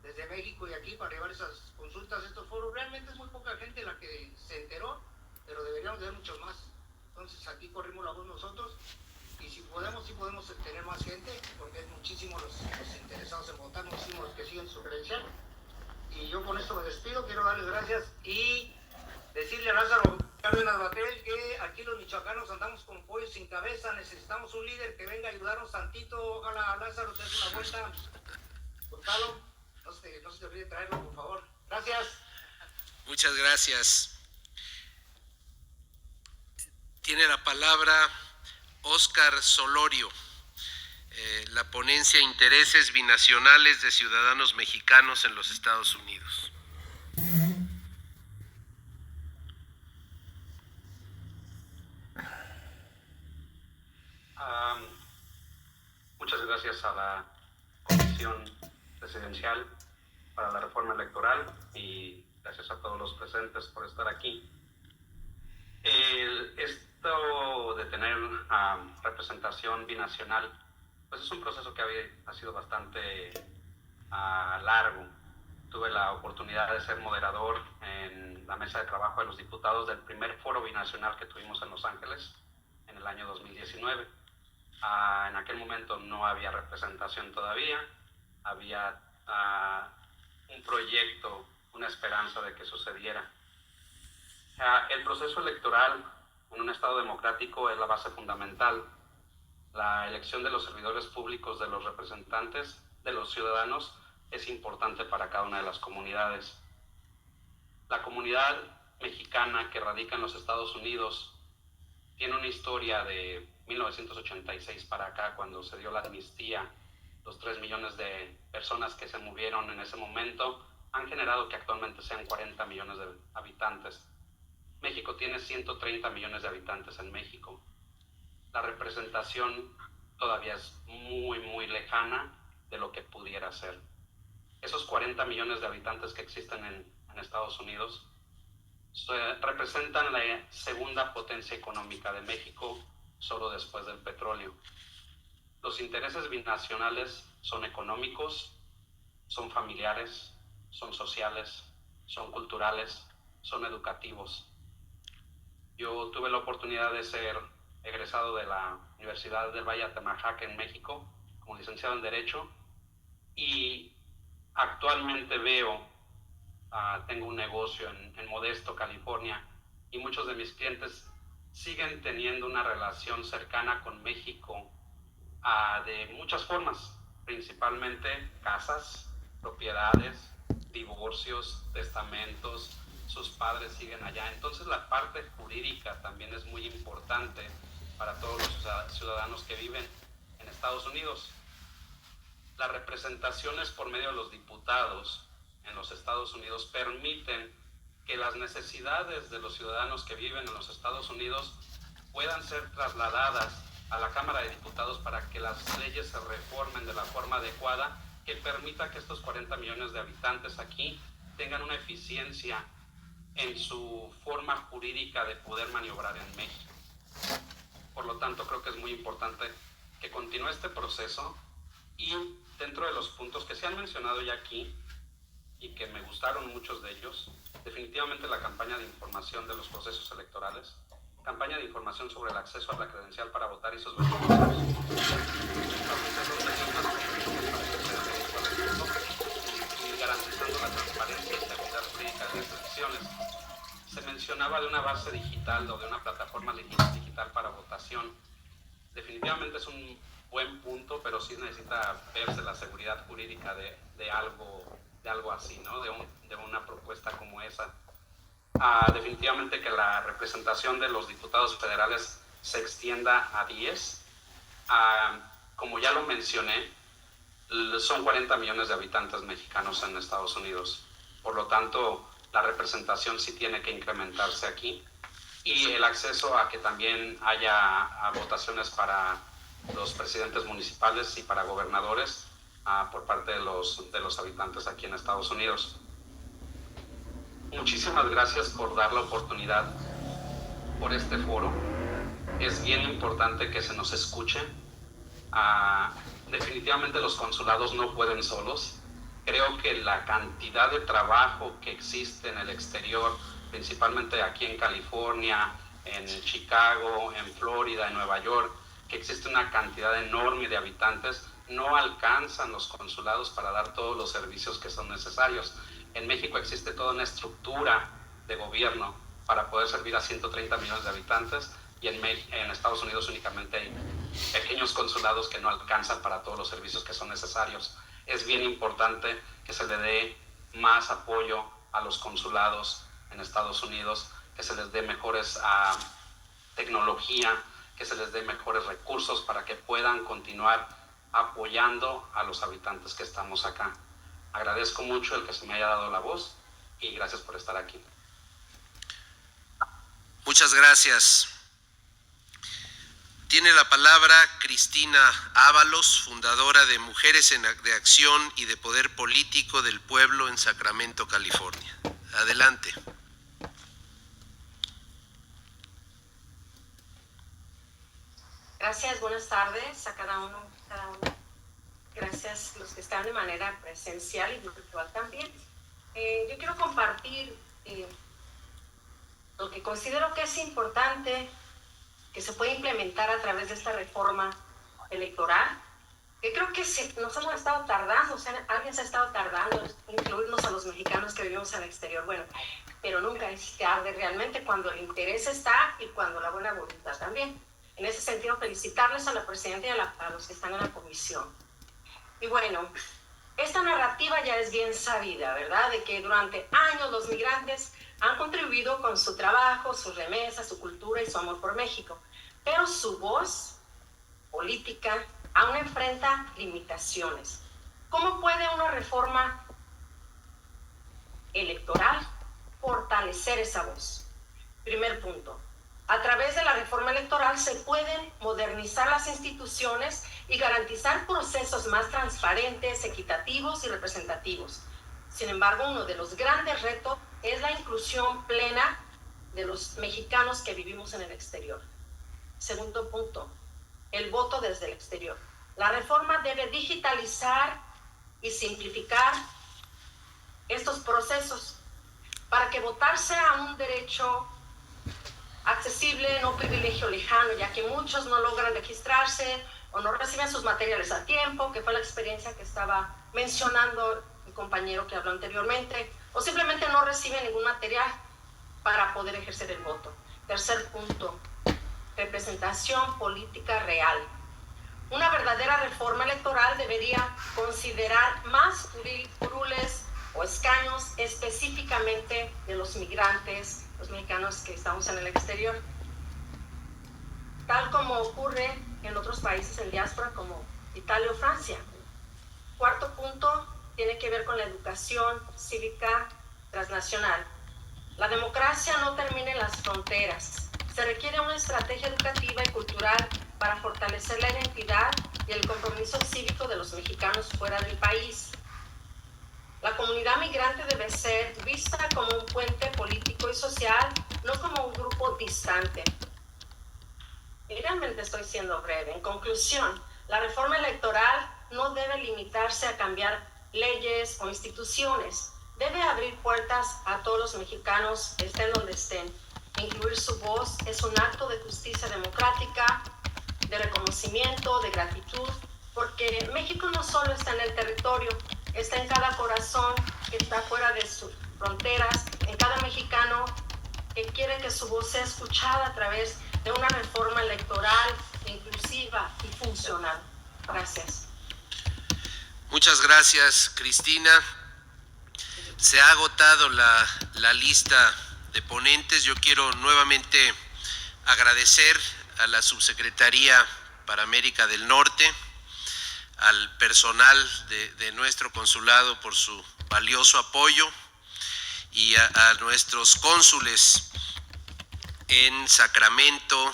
desde México y aquí para llevar esas consultas, estos foros. Realmente es muy poca gente la que se enteró, pero deberíamos de ver muchos más. Entonces aquí corrimos la voz nosotros, y si podemos, sí podemos tener más gente, porque es muchísimos los interesados en votar, muchísimos los que siguen su credencial. Y yo con esto me despido, quiero darles gracias y decirle a Lázaro Cárdenas Batel que aquí los michoacanos andamos con pollo sin cabeza, necesitamos un líder que venga a ayudarnos tantito. Ojalá, Lázaro, te des una vuelta. Gonzalo, no se te olvide traerlo, por favor. Gracias. Muchas gracias. Tiene la palabra Óscar Solorio, la ponencia Intereses Binacionales de Ciudadanos Mexicanos en los Estados Unidos. Muchas gracias a la Comisión Presidencial para la Reforma Electoral y gracias a todos los presentes por estar aquí. Esto de tener representación binacional, pues es un proceso que ha sido bastante largo. Tuve la oportunidad de ser moderador en la mesa de trabajo de los diputados del primer foro binacional que tuvimos en Los Ángeles en el año 2019. En aquel momento no había representación todavía, había un proyecto, una esperanza de que sucediera. El proceso electoral en un Estado democrático es la base fundamental. La elección de los servidores públicos, de los representantes, de los ciudadanos, es importante para cada una de las comunidades. La comunidad mexicana que radica en los Estados Unidos tiene una historia de 1986 para acá, cuando se dio la amnistía. Los 3 millones de personas que se movieron en ese momento han generado que actualmente sean 40 millones de habitantes. México tiene 130 millones de habitantes en México. La representación todavía es muy, muy lejana de lo que pudiera ser. Esos 40 millones de habitantes que existen en Estados Unidos representan la segunda potencia económica de México, solo después del petróleo. Los intereses binacionales son económicos, son familiares, son sociales, son culturales, son educativos. Yo tuve la oportunidad de ser egresado de la Universidad del Valle de Atemajac en México, como licenciado en Derecho, y actualmente tengo un negocio en Modesto, California, y muchos de mis clientes siguen teniendo una relación cercana con México de muchas formas, principalmente casas, propiedades, divorcios, testamentos. Sus padres siguen allá. Entonces la parte jurídica también es muy importante para todos los ciudadanos que viven en Estados Unidos. Las representaciones por medio de los diputados en los Estados Unidos permiten que las necesidades de los ciudadanos que viven en los Estados Unidos puedan ser trasladadas a la Cámara de Diputados para que las leyes se reformen de la forma adecuada que permita que estos 40 millones de habitantes aquí tengan una eficiencia en su forma jurídica de poder maniobrar en México. Por lo tanto, creo que es muy importante que continúe este proceso, y dentro de los puntos que se han mencionado ya aquí y que me gustaron muchos de ellos, definitivamente la campaña de información de los procesos electorales, campaña de información sobre el acceso a la credencial para votar y sus beneficios, y garantizando la transparencia y seguridad jurídica de las elecciones. Se mencionaba de una base digital o de una plataforma digital para votación. Definitivamente es un buen punto, pero sí necesita verse la seguridad jurídica de algo así, ¿no? De una propuesta como esa. Definitivamente que la representación de los diputados federales se extienda a 10. Como ya lo mencioné, son 40 millones de habitantes mexicanos en Estados Unidos. Por lo tanto, la representación sí tiene que incrementarse aquí. Y el acceso a que también haya votaciones para los presidentes municipales y para gobernadores por parte de los habitantes aquí en Estados Unidos. Muchísimas gracias por dar la oportunidad por este foro. Es bien importante que se nos escuche. Definitivamente los consulados no pueden solos. Creo que la cantidad de trabajo que existe en el exterior, principalmente aquí en California, en Chicago, en Florida, en Nueva York, que existe una cantidad enorme de habitantes, no alcanzan los consulados para dar todos los servicios que son necesarios. En México existe toda una estructura de gobierno para poder servir a 130 millones de habitantes, y en Estados Unidos únicamente hay pequeños consulados que no alcanzan para todos los servicios que son necesarios. Es bien importante que se le dé más apoyo a los consulados en Estados Unidos, que se les dé mejores tecnología, que se les dé mejores recursos para que puedan continuar apoyando a los habitantes que estamos acá. Agradezco mucho el que se me haya dado la voz y gracias por estar aquí. Muchas gracias. Tiene la palabra Cristina Ábalos, fundadora de Mujeres de Acción y de Poder Político del Pueblo en Sacramento, California. Adelante. Gracias, buenas tardes a cada uno. Gracias a los que están de manera presencial y virtual también. Yo quiero compartir lo que considero que es importante que se puede implementar a través de esta reforma electoral, que creo que nos hemos estado tardando, o sea, alguien se ha estado tardando en incluirnos a los mexicanos que vivimos en el exterior, bueno, pero nunca es tarde realmente cuando el interés está y cuando la buena voluntad también. En ese sentido, felicitarles a la presidenta y a los que están en la comisión. Y bueno, esta narrativa ya es bien sabida, ¿verdad? De que durante años los migrantes han contribuido con su trabajo, sus remesas, su cultura y su amor por México. Pero su voz política aún enfrenta limitaciones. ¿Cómo puede una reforma electoral fortalecer esa voz? Primer punto. A través de la reforma electoral se pueden modernizar las instituciones y garantizar procesos más transparentes, equitativos y representativos. Sin embargo, uno de los grandes retos es la inclusión plena de los mexicanos que vivimos en el exterior. Segundo punto, el voto desde el exterior. La reforma debe digitalizar y simplificar estos procesos para que votar sea un derecho accesible, no privilegio lejano, ya que muchos no logran registrarse o no reciben sus materiales a tiempo, que fue la experiencia que estaba mencionando el compañero que habló anteriormente, o simplemente no reciben ningún material para poder ejercer el voto. Tercer punto, representación política real. Una verdadera reforma electoral debería considerar más curules o escaños específicamente de los migrantes, los mexicanos que estamos en el exterior, tal como ocurre en otros países en diáspora como Italia o Francia. Cuarto punto tiene que ver con la educación cívica transnacional. La democracia no termina en las fronteras. Se requiere una estrategia educativa y cultural para fortalecer la identidad y el compromiso cívico de los mexicanos fuera del país. La comunidad migrante debe ser vista como un puente político y social, no como un grupo distante. Y realmente estoy siendo breve. En conclusión, la reforma electoral no debe limitarse a cambiar leyes o instituciones. Debe abrir puertas a todos los mexicanos, estén donde estén. Incluir su voz es un acto de justicia democrática, de reconocimiento, de gratitud, porque México no solo está en el territorio, está en cada corazón que está fuera de sus fronteras, en cada mexicano que quiere que su voz sea escuchada a través de una reforma electoral inclusiva y funcional. Gracias. Muchas gracias, Cristina. Se ha agotado la lista de ponentes. Yo quiero nuevamente agradecer a la Subsecretaría para América del Norte, al personal de nuestro consulado por su valioso apoyo y a nuestros cónsules en Sacramento,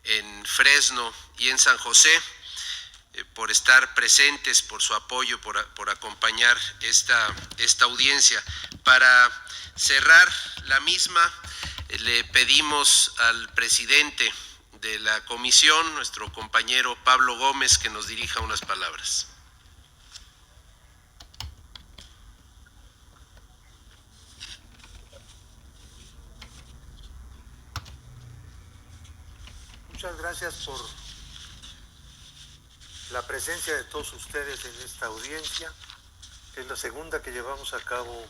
en Fresno y en San José. por estar presentes, por su apoyo, por acompañar esta audiencia. Para cerrar la misma, le pedimos al presidente de la comisión, nuestro compañero Pablo Gómez, que nos dirija unas palabras. Muchas gracias por la presencia de todos ustedes en esta audiencia. Es la segunda que llevamos a cabo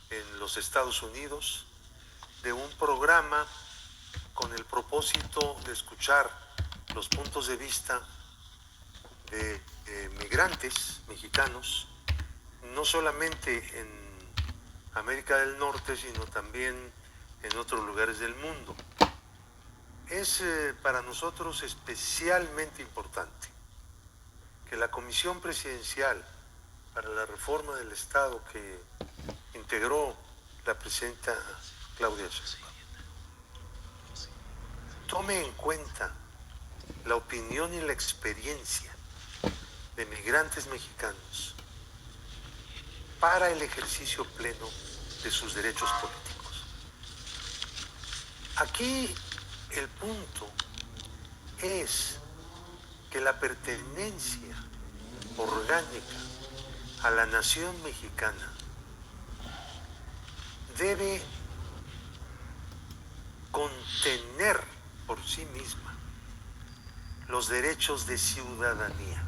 en los Estados Unidos de un programa con el propósito de escuchar los puntos de vista de migrantes mexicanos, no solamente en América del Norte, sino también en otros lugares del mundo. Es para nosotros especialmente importante que la Comisión Presidencial para la Reforma del Estado que integró la presidenta Claudia Sheinbaum tome en cuenta la opinión y la experiencia de migrantes mexicanos para el ejercicio pleno de sus derechos políticos. Aquí el punto es que la pertenencia orgánica a la nación mexicana debe contener por sí misma los derechos de ciudadanía.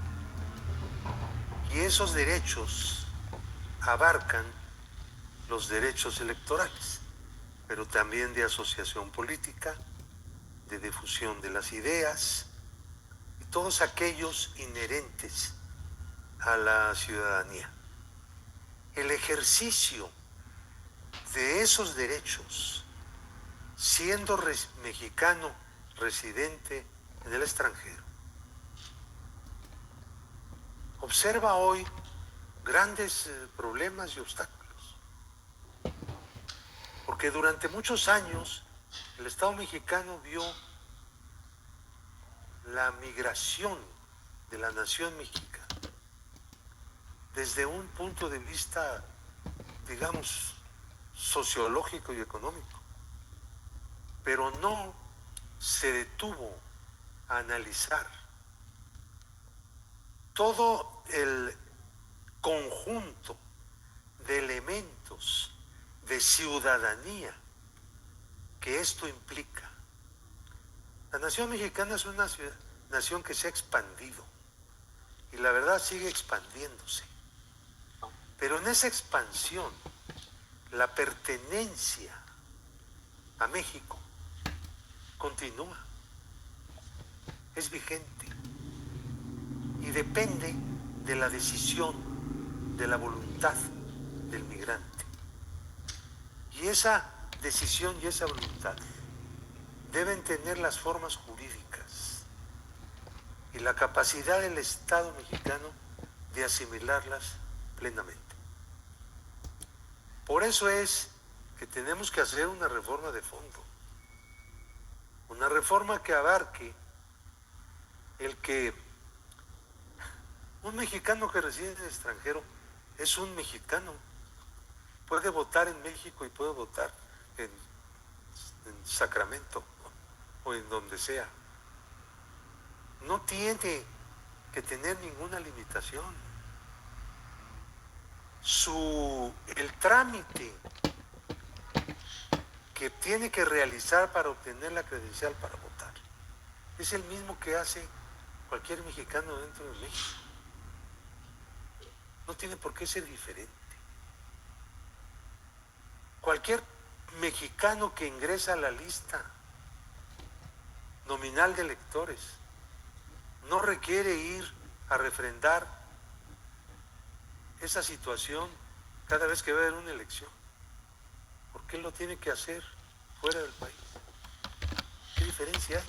Y esos derechos abarcan los derechos electorales, pero también de asociación política, de difusión de las ideas y todos aquellos inherentes a la ciudadanía. El ejercicio de esos derechos, siendo mexicano residente en el extranjero, observa hoy grandes problemas y obstáculos, porque durante muchos años el Estado mexicano vio la migración de la nación mexicana desde un punto de vista, digamos, sociológico y económico, pero no se detuvo a analizar todo el conjunto de elementos de ciudadanía que esto implica. La nación mexicana es una nación que se ha expandido y la verdad sigue expandiéndose, pero en esa expansión la pertenencia a México continúa, es vigente y depende de la decisión, de la voluntad del migrante. Y esa decisión y esa voluntad deben tener las formas jurídicas y la capacidad del Estado mexicano de asimilarlas plenamente. Por eso es que tenemos que hacer una reforma de fondo, una reforma que abarque el que un mexicano que reside en el extranjero es un mexicano, puede votar en México y puede votar en Sacramento o en donde sea. No tiene que tener ninguna limitación. El trámite que tiene que realizar para obtener la credencial para votar es el mismo que hace cualquier mexicano dentro de México. No tiene por qué ser diferente. Cualquier mexicano que ingresa a la lista nominal de electores no requiere ir a refrendar esa situación cada vez que va a haber una elección. ¿Por qué lo tiene que hacer fuera del país? ¿Qué diferencia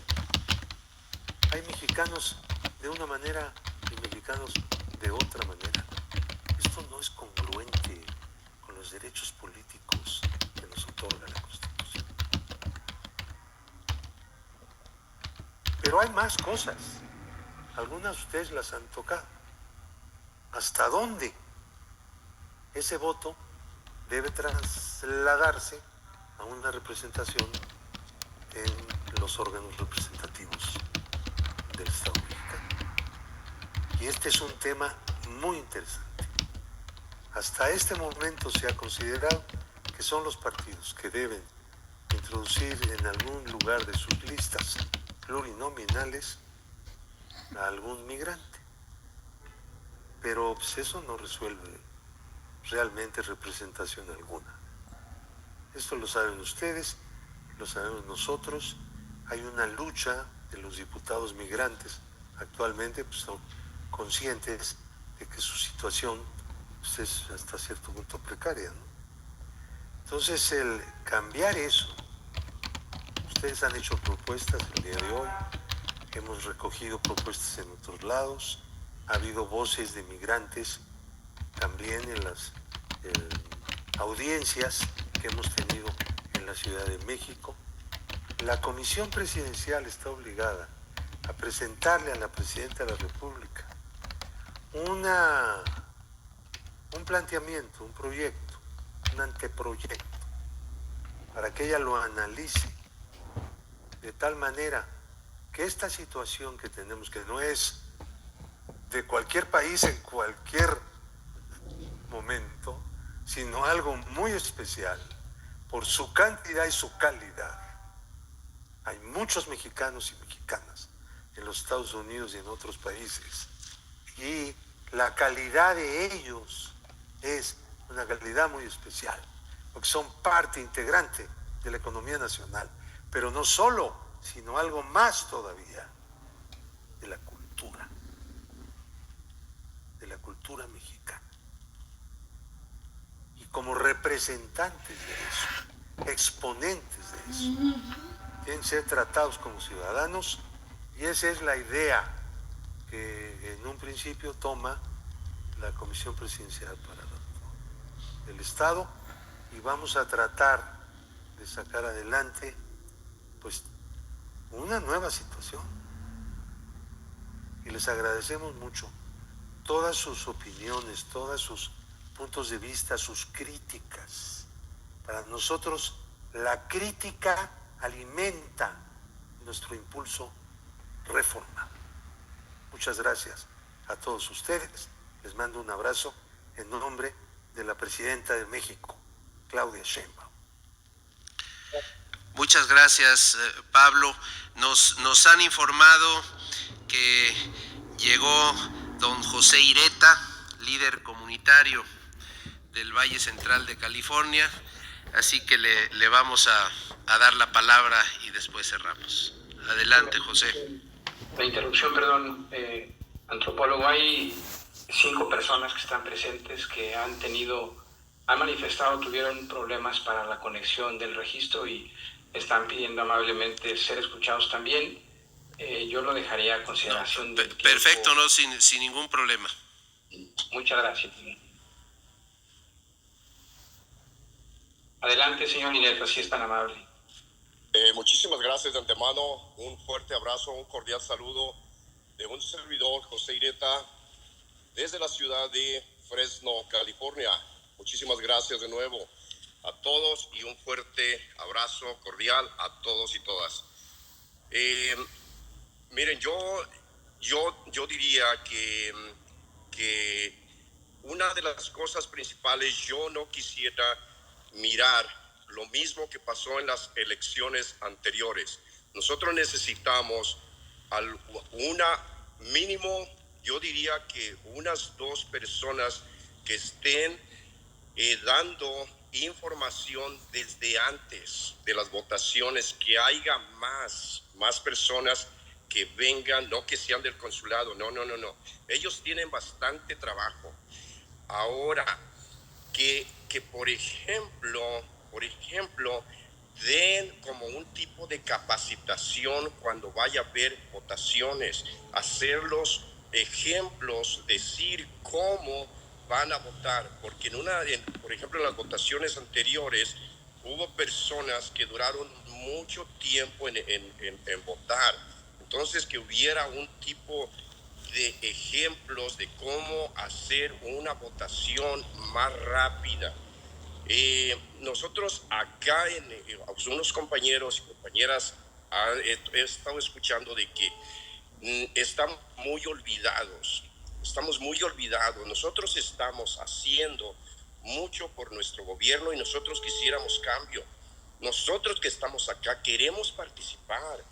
hay? Hay mexicanos de una manera y mexicanos de otra manera. Esto no es congruente con los derechos políticos que nos otorga la Constitución. Pero hay más cosas. algunas de ustedes las han tocado. ¿Hasta dónde ese voto debe trasladarse a una representación en los órganos representativos del Estado mexicano? Y este es un tema muy interesante. Hasta este momento se ha considerado que son los partidos que deben introducir en algún lugar de sus listas plurinominales a algún migrante. Pero pues, eso no resuelve realmente representación alguna. Esto lo saben ustedes, lo sabemos nosotros. Hay una lucha de los diputados migrantes. Actualmente pues, son conscientes de que su situación pues, es hasta cierto punto precaria, ¿no? Entonces, el cambiar eso, ustedes han hecho propuestas el día de hoy, hemos recogido propuestas en otros lados, ha habido voces de migrantes también en las audiencias que hemos tenido en la Ciudad de México. La Comisión Presidencial está obligada a presentarle a la Presidenta de la República un planteamiento, un proyecto, un anteproyecto, para que ella lo analice de tal manera que esta situación que tenemos, que no es de cualquier país en cualquier momento, sino algo muy especial por su cantidad y su calidad. Hay muchos mexicanos y mexicanas en los Estados Unidos y en otros países, y la calidad de ellos es una calidad muy especial, porque son parte integrante de la economía nacional, pero no solo, sino algo más todavía, de la cultura mexicana. Y como representantes de eso, exponentes de eso, tienen que ser tratados como ciudadanos, y esa es la idea que en un principio toma la Comisión Presidencial para el Estado, y vamos a tratar de sacar adelante pues una nueva situación. Y les agradecemos mucho todas sus opiniones, todos sus puntos de vista, sus críticas. Para nosotros la crítica alimenta nuestro impulso reforma. Muchas gracias a todos ustedes. Les mando un abrazo en nombre de la Presidenta de México, Claudia Sheinbaum. Muchas gracias, Pablo. Nos han informado que llegó don José Ireta, líder comunitario del Valle Central de California, así que le vamos a dar la palabra y después cerramos. Adelante, José. La interrupción, perdón, antropólogo, hay 5 personas que están presentes que han manifestado, tuvieron problemas para la conexión del registro y están pidiendo amablemente ser escuchados también. Yo lo dejaría a consideración del tiempo. Perfecto, no, sin ningún problema. Muchas gracias. Adelante, señor Ireta, si es tan amable. Muchísimas gracias de antemano. Un fuerte abrazo, un cordial saludo de un servidor, José Ireta, desde la ciudad de Fresno, California. Muchísimas gracias de nuevo a todos y un fuerte abrazo cordial a todos y todas. Miren, yo diría que una de las cosas principales, yo no quisiera mirar lo mismo que pasó en las elecciones anteriores. Nosotros necesitamos mínimo, yo diría que unas 2 personas que estén dando información desde antes de las votaciones, que haya más personas que vengan, no que sean del consulado, no. Ellos tienen bastante trabajo. Ahora, que por ejemplo, den como un tipo de capacitación cuando vaya a haber votaciones, hacerlos ejemplos, decir cómo van a votar, porque por ejemplo en las votaciones anteriores hubo personas que duraron mucho tiempo en votar. Entonces, que hubiera un tipo de ejemplos de cómo hacer una votación más rápida. Nosotros acá, unos compañeros y compañeras, he estado escuchando de que estamos muy olvidados. Nosotros estamos haciendo mucho por nuestro gobierno y nosotros quisiéramos cambio. Nosotros que estamos acá queremos participar.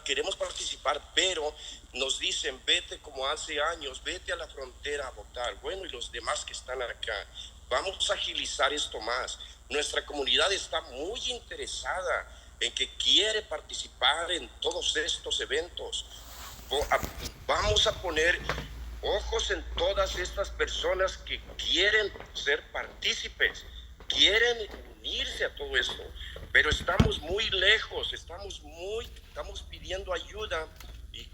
Queremos participar, pero nos dicen, vete como hace años, vete a la frontera a votar. Bueno, y los demás que están acá, vamos a agilizar esto más. Nuestra comunidad está muy interesada en que quiere participar en todos estos eventos. Vamos a poner ojos en todas estas personas que quieren ser partícipes, quieren unirse a todo esto, pero estamos muy lejos, estamos pidiendo ayuda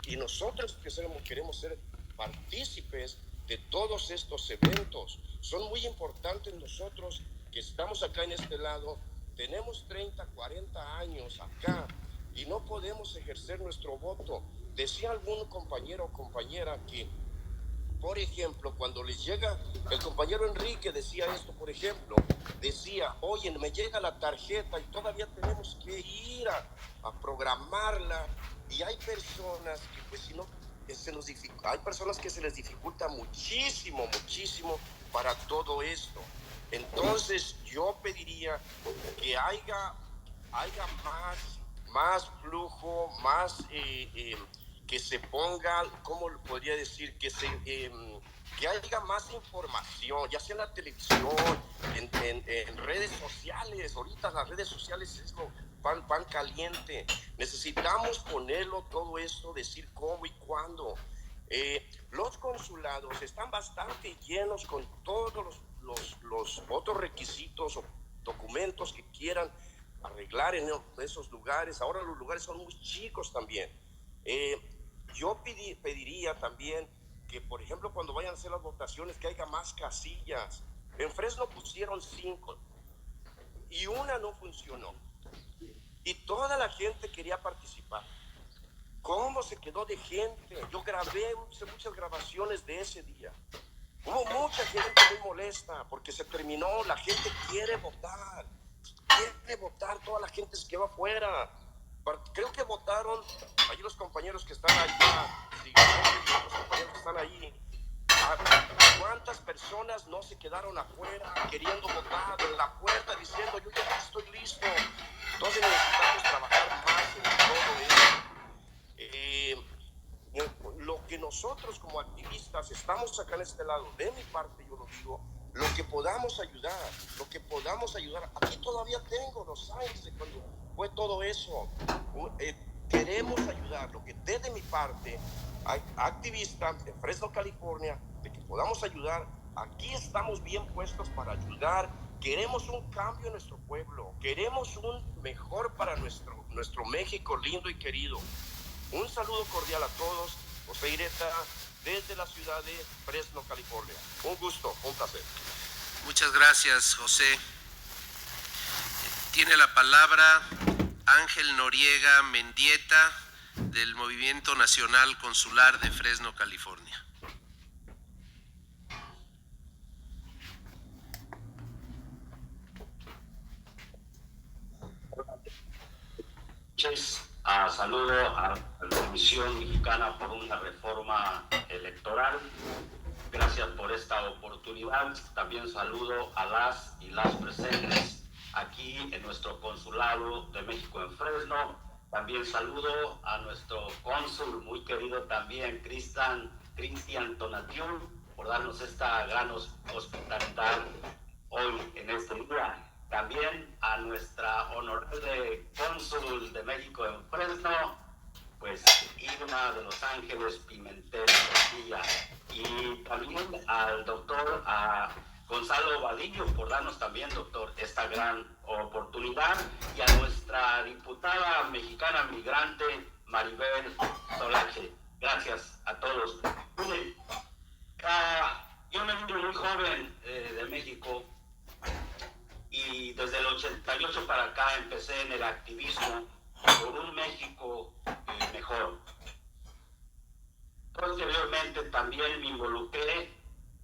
y nosotros queremos ser partícipes de todos estos eventos. Son muy importantes. Nosotros que estamos acá en este lado, tenemos 30, 40 años acá y no podemos ejercer nuestro voto. Decía algún compañero o compañera que, por ejemplo, cuando les llega, el compañero Enrique decía esto, por ejemplo, decía, oye, me llega la tarjeta y todavía tenemos que ir a programarla, y hay personas que pues si no, hay personas que se les dificulta muchísimo para todo esto. Entonces yo pediría que haya más flujo, más que se ponga, ¿cómo podría decir? Que haya más información, ya sea en la televisión, en redes sociales. Ahorita las redes sociales es lo pan caliente. Necesitamos ponerlo todo esto, decir cómo y cuándo. Los consulados están bastante llenos con todos los otros requisitos o documentos que quieran arreglar en esos lugares. Ahora los lugares son muy chicos también. Yo pediría también que, por ejemplo, cuando vayan a hacer las votaciones, que haya más casillas. En Fresno pusieron 5 y una no funcionó. Y toda la gente quería participar. ¿Cómo se quedó de gente? Yo hice muchas grabaciones de ese día. Hubo mucha gente muy molesta porque se terminó. La gente quiere votar. Toda la gente se quedó afuera. Creo que votaron ahí los compañeros que están allá. Sí, los compañeros que están ahí. ¿Cuántas personas no se quedaron afuera queriendo votar en la puerta diciendo yo ya estoy listo? Entonces necesitamos trabajar más en todo eso. Lo que nosotros como activistas estamos acá en este lado, de mi parte yo lo digo, lo que podamos ayudar. Aquí todavía tengo los años de cuando fue todo eso. Queremos ayudar. Lo que desde mi parte, activista de Fresno, California, de que podamos ayudar, aquí estamos bien puestos para ayudar. Queremos un cambio en nuestro pueblo, queremos un mejor para nuestro México lindo y querido. Un saludo cordial a todos. José Ireta, desde la ciudad de Fresno, California. Un gusto, un placer. Muchas gracias, José. Tiene la palabra Ángel Noriega Mendieta, del Movimiento Nacional Consular de Fresno, California. Saludo a la Comisión Mexicana por una Reforma Electoral. Gracias por esta oportunidad. También saludo a las y las presentes aquí en nuestro Consulado de México en Fresno. También saludo a nuestro cónsul muy querido también, Cristian Tonatiuh, por darnos esta gran hospitalidad hoy en este día. También a nuestra honorable cónsul de México en Fresno, pues Irma de Los Ángeles Pimentel Costilla. Y también al doctor Gonzalo Vadillo por darnos también, doctor, esta gran oportunidad. Y a nuestra diputada mexicana migrante Maribel Solache. Gracias a todos. Yo me vine muy joven de México. Y desde el 88 para acá empecé en el activismo por un México mejor. Posteriormente también me involucré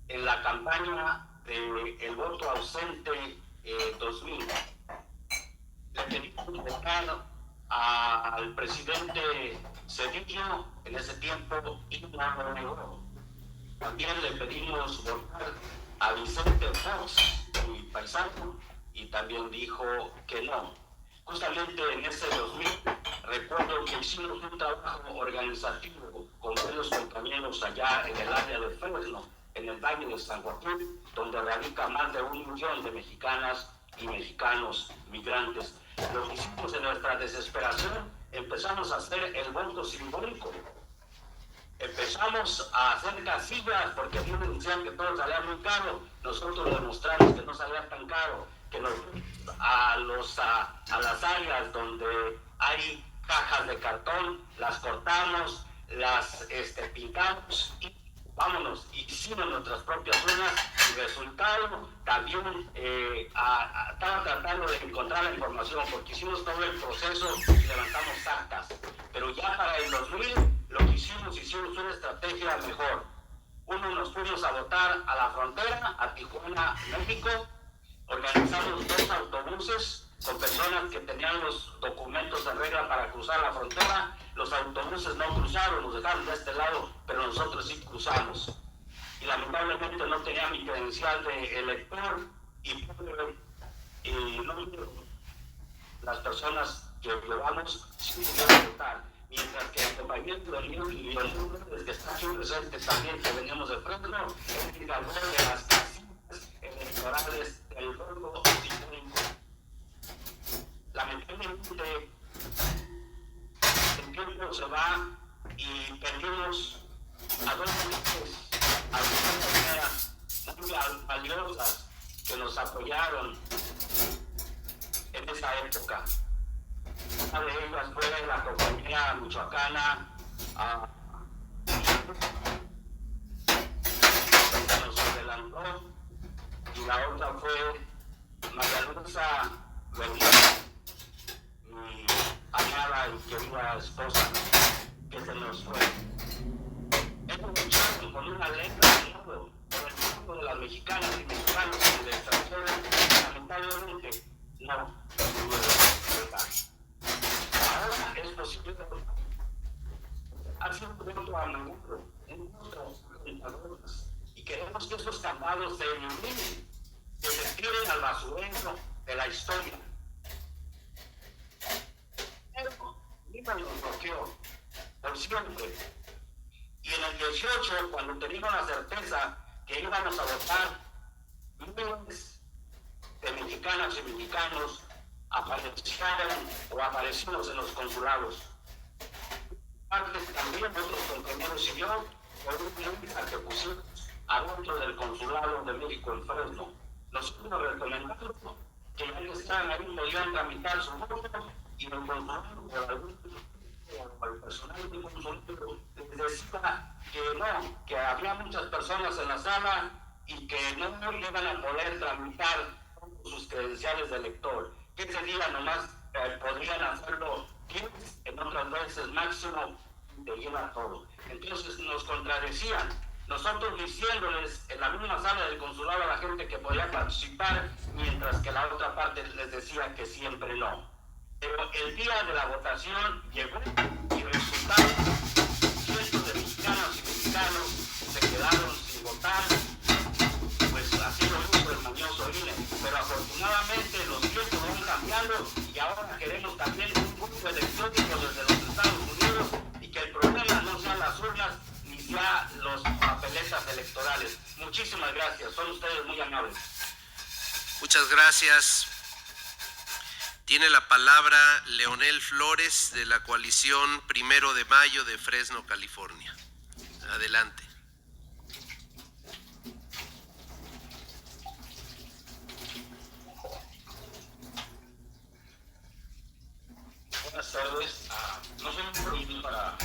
en la campaña del voto ausente 2000. Le pedí votar al presidente Cedillo, en ese tiempo, y no lo negó. También le pedimos votar a Vicente Fox, mi paisano, y también dijo que no. Justamente en ese 2000, recuerdo que hicimos un trabajo organizativo con varios compañeros allá en el área de Fresno, en el Valle de San Joaquín, donde radica más de 1 millón de mexicanas y mexicanos migrantes. Lo que hicimos en nuestra desesperación, empezamos a hacer el voto simbólico. Empezamos a hacer casillas porque a mí me decían que todo salía muy caro. Nosotros demostramos que no salía tan caro, que nos a las áreas donde hay cajas de cartón, las cortamos, las pintamos y vámonos, hicimos nuestras propias urnas. Y resultado, también estaba tratando de encontrar la información porque hicimos todo el proceso y levantamos actas. Pero ya para el 2000, lo que hicimos una estrategia mejor. Uno, nos fuimos a votar a la frontera, a Tijuana, México. Organizamos 2 autobuses con personas que tenían los documentos en regla para cruzar la frontera. Los autobuses no cruzaron, nos dejaron de este lado, pero nosotros sí cruzamos. Y lamentablemente no tenía mi credencial de elector y no, las personas que llevamos sí pudieron votar. Mientras que el compañero de León y los números que están aquí presentes también, que veníamos de Fresno, es el valor de las casillas electorales del voto simbólico. Lamentablemente, el tiempo se va y perdimos a 2 mujeres, a 2 compañeras muy valiosas que nos apoyaron en esa época. Una de ellas fue la compañía michoacana que nos adelantó, y la otra fue María Luisa Berlín, mi amada y querida esposa, que se nos fue. Hemos luchado con una letra por el futuro de las mexicanas y mexicanos y del extranjero, lamentablemente no pudo llegar. Ahora es posible hacer un voto a menudo, un voto y queremos que esos candados se eliminen, que se tiren al basurero de la historia. Pero Lima nos bloqueó por siempre. Y en el 18, cuando teníamos la certeza que íbamos a votar, miles de mexicanas y mexicanos aparecimos en los consulados. También otros compañeros y yo, por un día que pusimos adentro del consulado de México en Fresno. Nosotros recomendamos que ya que estaban ahí podían tramitar su voto y el consulado o el personal del consulado les decía que no, que había muchas personas en la sala y que no iban a poder tramitar sus credenciales de elector. Que ese día nomás podrían hacerlo 15, en otras veces máximo te lleva todo. Entonces nos contradecían, nosotros diciéndoles en la misma sala del consulado a la gente que podía participar, mientras que la otra parte les decía que siempre no. Pero el día de la votación llegó y resultado, cientos de mexicanas y mexicanos se quedaron sin votar. Pues así lo hizo el mañoso INE, pero afortunadamente los tiempos van cambiando y ahora queremos también un grupo electrónico desde los Estados Unidos y que el problema no sean las urnas ni sea los papeletas electorales. Muchísimas gracias, son ustedes muy amables. Muchas gracias. Tiene la palabra Leonel Flores de la coalición 1 de Mayo de Fresno, California. Adelante. Buenas tardes. No soy un prohibido para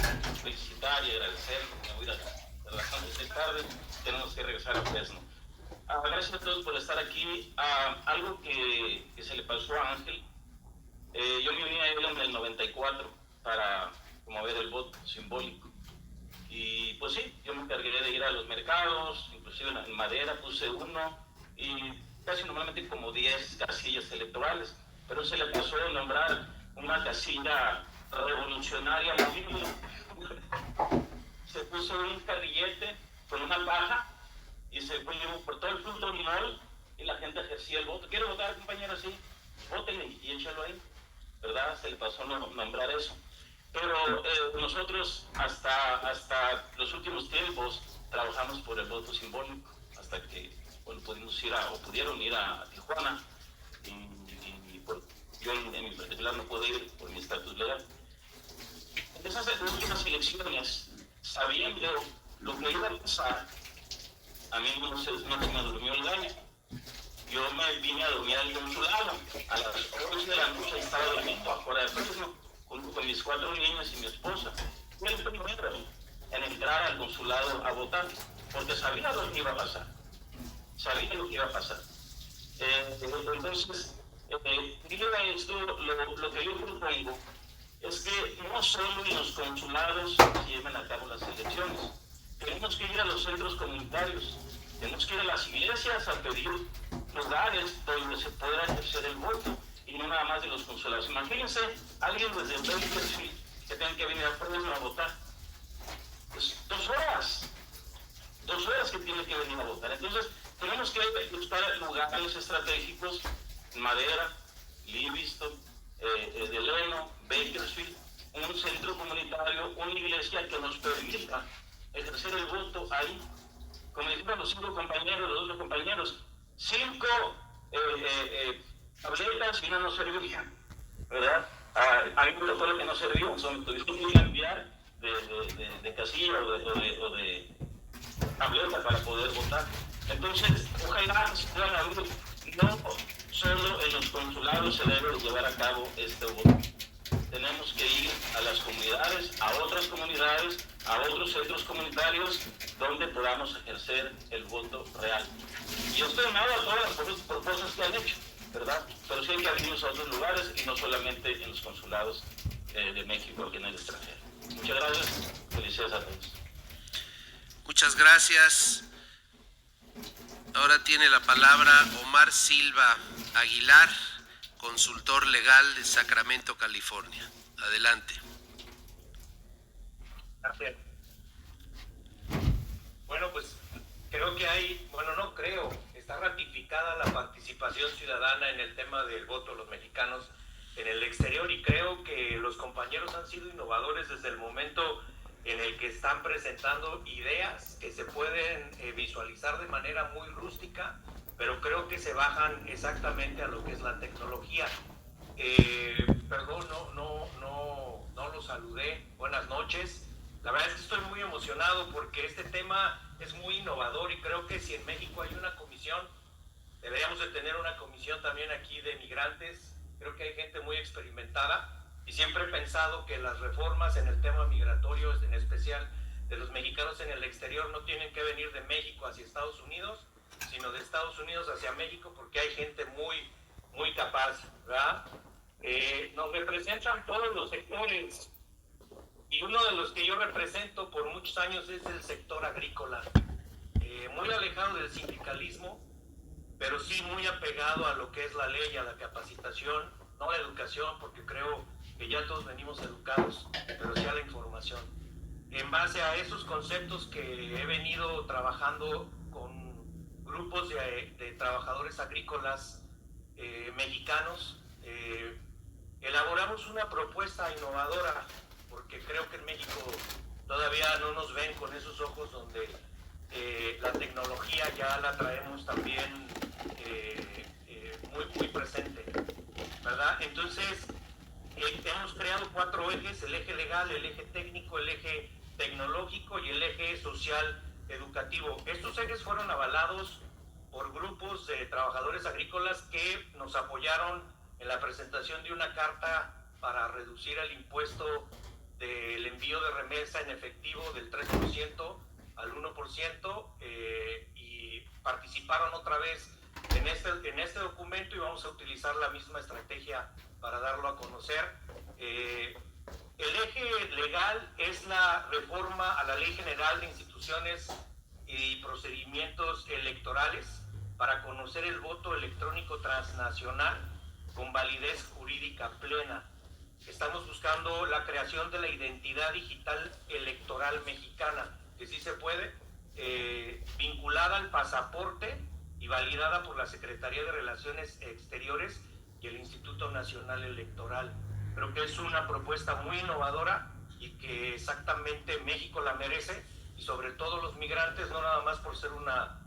felicitar y agradecer, porque me voy a ir relajando esta tarde. Tenemos que regresar a Fresno. Gracias a todos por estar aquí. Algo que se le pasó a Ángel. Yo me uní a él en el 94 para promover el voto simbólico. Y pues sí, yo me encargué de ir a los mercados, inclusive en Madera puse uno, y casi normalmente como 10 casillas electorales, pero se le pasó a nombrar una casilla revolucionaria móvil. Se puso un carrillete con una paja y se fue por todo el fruto mall y la gente ejercía el voto. ¿Quiere votar, compañero? Sí, voten y échalo ahí, ¿verdad? Se le pasó a nombrar eso. Pero nosotros hasta los últimos tiempos trabajamos por el voto simbólico, hasta que pudieron ir a Tijuana, y yo en mi particular no puedo ir por mi estatus legal. En esas últimas elecciones, sabiendo lo que iba a pasar, a mí no me durmió el gallo. Yo me vine a dormir al consulado, a las 11 de la noche estaba durmiendo afuera de Fresno, con mis 4 niños y mi esposa. Fui el primero en entrar al consulado a votar, porque sabía lo que iba a pasar. Entonces, digo esto, lo que yo propongo es que no solo en los consulados se lleven a cabo las elecciones. Tenemos que ir a los centros comunitarios, tenemos que ir a las iglesias a pedir lugares donde se pueda ejercer el voto, y no nada más de los consulados. Imagínense alguien desde Bakersfield que tenga que venir a Fresno a votar. Pues 2 horas que tiene que venir a votar. Entonces, tenemos que buscar lugares estratégicos, Madera, Livingston, Delano, Bakersfield, un centro comunitario, una iglesia que nos permita ejercer el voto ahí. Como dijeron los 5 compañeros, los 2 compañeros, 5 tabletas y una no servían, ¿verdad? A mí me tocó lo que no servían, tuvimos que cambiar de casilla o de tableta para poder votar. Entonces, ojalá se puedan abrir. No solo en los consulados se debe llevar a cabo este voto. Tenemos que ir a las comunidades, a otras comunidades, a otros centros comunitarios donde podamos ejercer el voto real. Y esto es nada a todas las propuestas que han hecho, ¿verdad? Pero sí hay que abrirnos a otros lugares y no solamente en los consulados de México, aquí en el extranjero. Muchas gracias. Felicidades a todos. Muchas gracias. Ahora tiene la palabra Omar Silva Aguilar, consultor legal de Sacramento, California. Adelante. Gracias. Bueno, pues está ratificada la participación ciudadana en el tema del voto de los mexicanos en el exterior, y creo que los compañeros han sido innovadores desde el momento en el que están presentando ideas que se pueden visualizar de manera muy rústica, pero creo que se bajan exactamente a lo que es la tecnología. Perdón, no los saludé. Buenas noches. La verdad es que estoy muy emocionado porque este tema es muy innovador, y creo que si en México hay una comisión, deberíamos de tener una comisión también aquí de migrantes. Creo que hay gente muy experimentada, y siempre he pensado que las reformas en el tema migratorio, en especial de los mexicanos en el exterior, no tienen que venir de México hacia Estados Unidos, sino de Estados Unidos hacia México, porque hay gente muy capaz, ¿verdad? Nos representan todos los sectores, y uno de los que yo represento por muchos años es el sector agrícola, muy alejado del sindicalismo, pero sí muy apegado a lo que es la ley, a la capacitación, no a la educación, porque creo que ya todos venimos educados, pero sí a la información. En base a esos conceptos que he venido trabajando con grupos de trabajadores agrícolas mexicanos, elaboramos una propuesta innovadora, porque creo que en México todavía no nos ven con esos ojos donde la tecnología ya la traemos también muy presente, ¿verdad? Entonces, hemos creado 4 ejes: el eje legal, el eje técnico, el eje tecnológico y el eje social educativo. Estos ejes fueron avalados por grupos de trabajadores agrícolas que nos apoyaron en la presentación de una carta para reducir el impuesto del envío de remesa en efectivo del 3% al 1%, y participaron otra vez en este documento, y vamos a utilizar la misma estrategia para darlo a conocer. El eje legal es la reforma a la Ley General de Instituciones y Procedimientos Electorales para conocer el voto electrónico transnacional con validez jurídica plena. Estamos buscando la creación de la identidad digital electoral mexicana, que sí se puede, vinculada al pasaporte y validada por la Secretaría de Relaciones Exteriores y el Instituto Nacional Electoral. Creo que es una propuesta muy innovadora y que exactamente México la merece, y sobre todo los migrantes, no nada más por ser una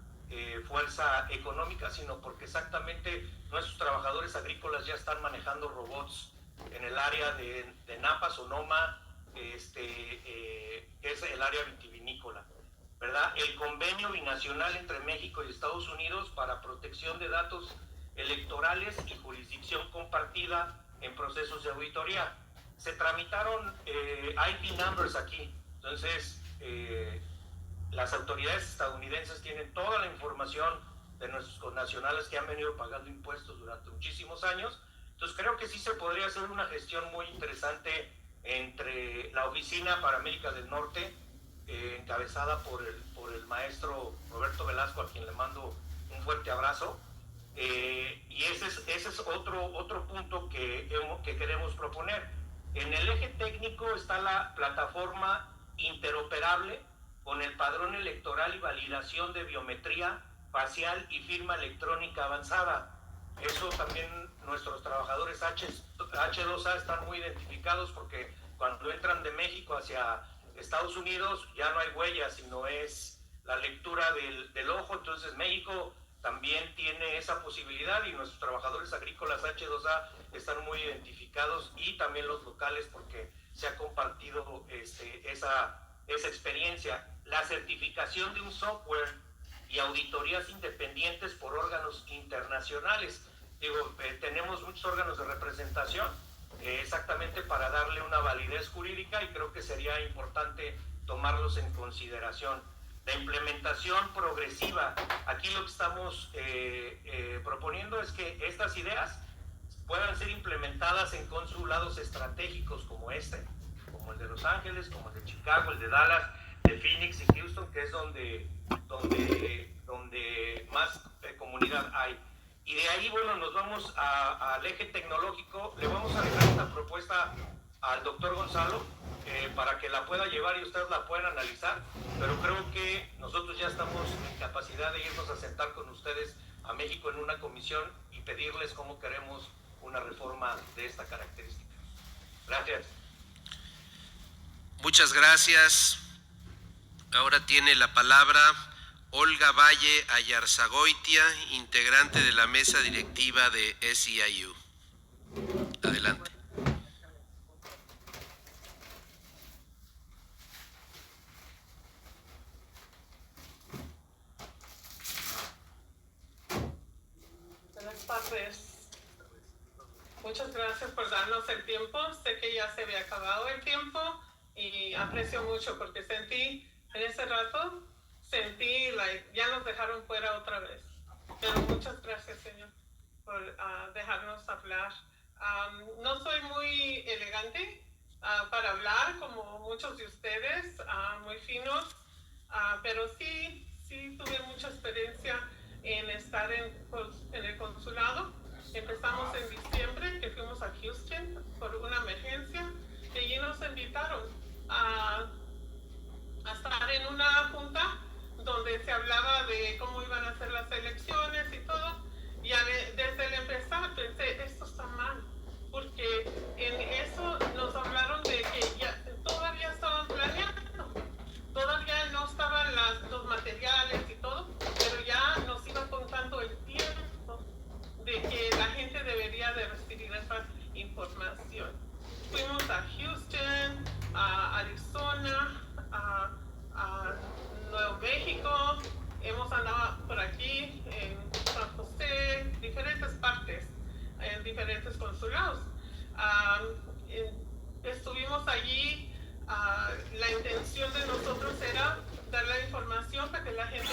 fuerza económica, sino porque exactamente nuestros trabajadores agrícolas ya están manejando robots en el área de Napa, Sonoma, que es el área vitivinícola, ¿verdad? El convenio binacional entre México y Estados Unidos para protección de datos electorales y jurisdicción compartida en procesos de auditoría. Se tramitaron IP numbers aquí, entonces las autoridades estadounidenses tienen toda la información de nuestros connacionales que han venido pagando impuestos durante muchísimos años. Entonces creo que sí se podría hacer una gestión muy interesante entre la Oficina para América del Norte, encabezada por el maestro Roberto Velasco, a quien le mando un fuerte abrazo, y ese es otro punto que queremos proponer. En el eje técnico está la plataforma interoperable con el padrón electoral y validación de biometría facial y firma electrónica avanzada. Eso también nuestros trabajadores H2A están muy identificados, porque cuando entran de México hacia Estados Unidos ya no hay huellas, sino es la lectura del ojo. Entonces México también tiene esa posibilidad, y nuestros trabajadores agrícolas H2A están muy identificados, y también los locales, porque se ha compartido esa experiencia. La certificación de un software y auditorías independientes por órganos internacionales. Tenemos muchos órganos de representación exactamente para darle una validez jurídica, y creo que sería importante tomarlos en consideración. La implementación progresiva. Aquí lo que estamos proponiendo es que estas ideas puedan ser implementadas en consulados estratégicos como como el de Los Ángeles, como el de Chicago, el de Dallas, de Phoenix y Houston, que es donde más comunidad hay. Y de ahí, bueno, nos vamos al eje tecnológico. Le vamos a dejar esta propuesta al doctor Gonzalo para que la pueda llevar y ustedes la puedan analizar, pero creo que nosotros ya estamos en capacidad de irnos a sentar con ustedes a México en una comisión y pedirles cómo queremos una reforma de esta característica. Gracias. Muchas gracias. Ahora tiene la palabra Olga Valle Ayarzagoitia, integrante de la mesa directiva de SEIU. Adelante. Buenas tardes. Muchas gracias por darnos el tiempo. Sé que ya se había acabado el tiempo y aprecio mucho, porque sentí en ese rato, ya nos dejaron fuera otra vez. Pero muchas gracias, señor, por dejarnos hablar. No soy muy elegante para hablar, como muchos de ustedes, muy finos, pero sí tuve mucha experiencia en estar en el consulado. Empezamos en diciembre, que fuimos a Houston por una emergencia, y allí nos invitaron a estar en una junta donde se hablaba de cómo iban a ser las elecciones y todo. Y desde el empezar pensé, esto está mal, porque en eso nos hablaron de que todavía estaban planeando, todavía no estaban los materiales y todo, pero ya nos iban contando el tiempo de que la gente debería de recibir esa información. Fuimos a Houston, a Arizona, a Nuevo México, hemos andado por aquí en San José, diferentes partes, en diferentes consulados. Estuvimos allí, la intención de nosotros era dar la información para que la gente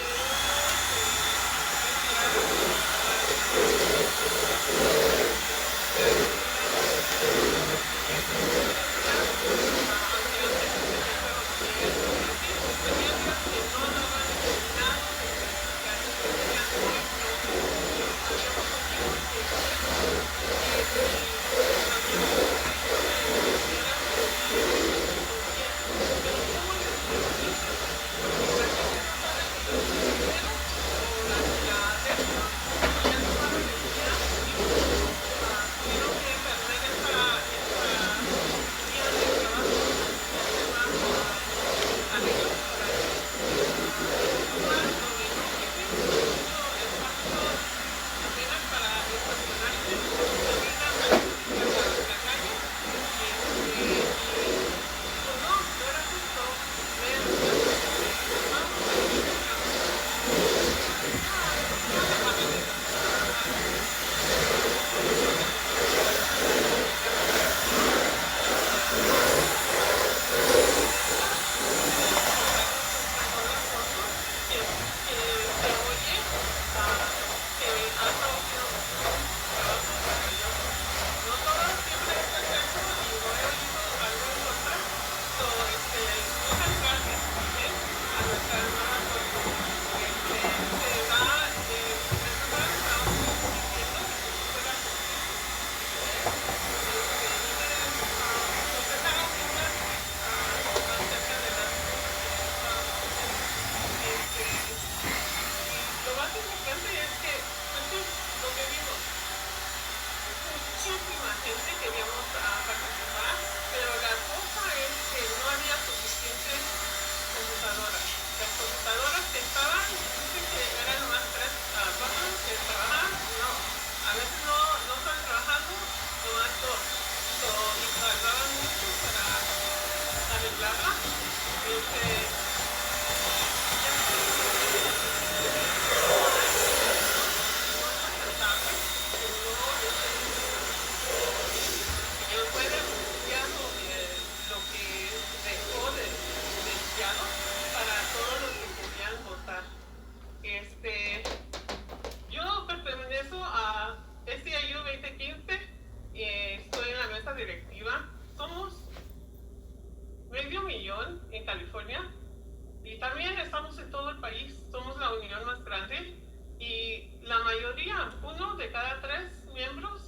grande y la mayoría, 1 de cada 3 miembros,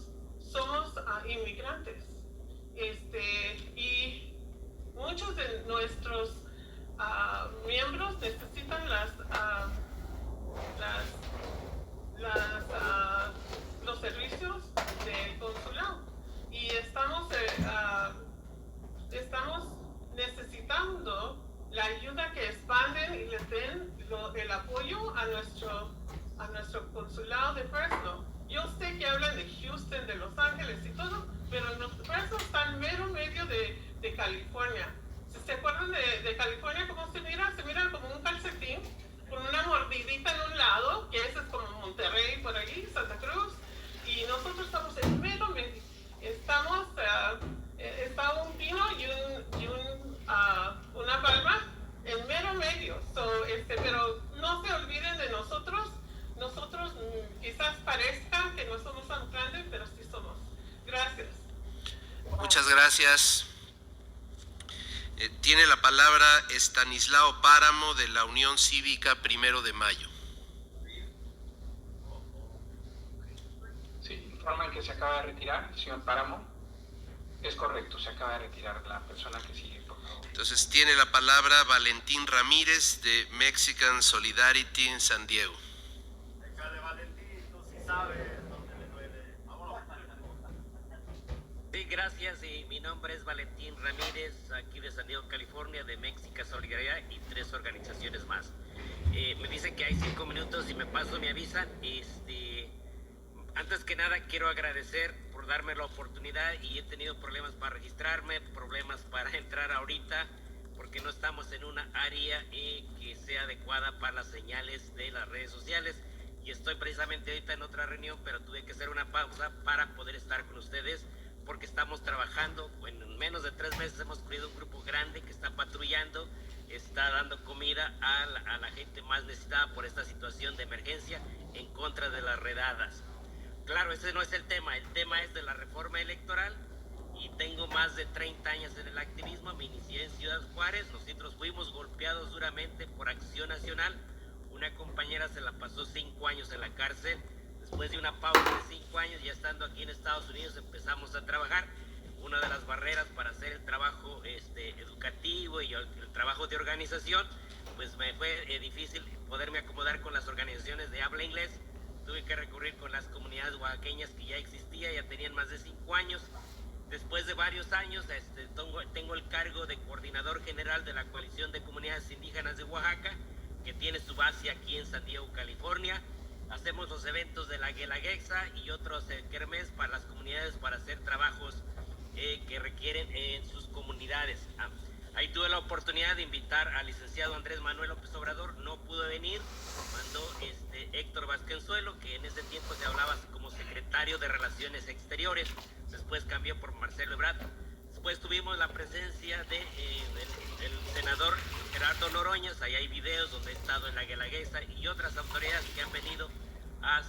somos inmigrantes. Y muchos de nuestros miembros necesitan los servicios del consulado y estamos necesitando la ayuda que expanden y les den el apoyo a nuestro consulado de Fresno. Yo sé que hablan de Houston, de Los Ángeles y todo, pero Fresno está en mero medio de California. Si se acuerdan de California, ¿cómo se mira? Se mira como un calcetín con una mordidita en un lado, que ese es como Monterrey por ahí, Santa Cruz, y nosotros estamos en mero medio. Está un pino y una palma en mero medio. Pero no se olviden de nosotros. Nosotros quizás parezca que no somos tan grandes, pero sí somos. Gracias. Muchas gracias. Tiene la palabra Estanislao Páramo de la Unión Cívica 1 de Mayo. Sí, informan que se acaba de retirar, señor Páramo. Es correcto, se acaba de retirar la persona que sigue, por favor. Entonces tiene la palabra Valentín Ramírez de Mexican Solidarity en San Diego. Valentín, tú sí sabes dónde le duele. Vámonos. Sí, gracias. Y mi nombre es Valentín Ramírez, aquí de San Diego, California, de Mexican Solidaridad y 3 organizaciones más. Me dicen que hay 5 minutos y me paso, me avisan. Antes que nada quiero agradecer por darme la oportunidad y he tenido problemas para registrarme, problemas para entrar ahorita, porque no estamos en una área que sea adecuada para las señales de las redes sociales. Y estoy precisamente ahorita en otra reunión, pero tuve que hacer una pausa para poder estar con ustedes, porque estamos trabajando. En menos de 3 meses hemos creado un grupo grande que está patrullando, está dando comida a la gente más necesitada por esta situación de emergencia en contra de las redadas. Claro, ese no es el tema es de la reforma electoral y tengo más de 30 años en el activismo. Me inicié en Ciudad Juárez, nosotros fuimos golpeados duramente por Acción Nacional. Una compañera se la pasó 5 años en la cárcel. Después de una pausa de 5 años, ya estando aquí en Estados Unidos, empezamos a trabajar. Una de las barreras para hacer el trabajo educativo y el trabajo de organización, pues me fue difícil poderme acomodar con las organizaciones de habla inglés. Tuve que recurrir con las comunidades oaxaqueñas que ya existían, ya tenían más de 5 años. Después de varios años, tengo el cargo de coordinador general de la Coalición de Comunidades Indígenas de Oaxaca, que tiene su base aquí en San Diego, California. Hacemos los eventos de la Guelaguetza y otros kermés para las comunidades para hacer trabajos que requieren en sus comunidades. Ahí tuve la oportunidad de invitar al licenciado Andrés Manuel López Obrador, no pudo venir, mandó Héctor Vasconcelos, que en ese tiempo se hablaba como secretario de Relaciones Exteriores, después cambió por Marcelo Ebrard. Después tuvimos la presencia del senador Gerardo Noroñas. Ahí hay videos donde he estado en la Guelaguetza y otras autoridades que han venido a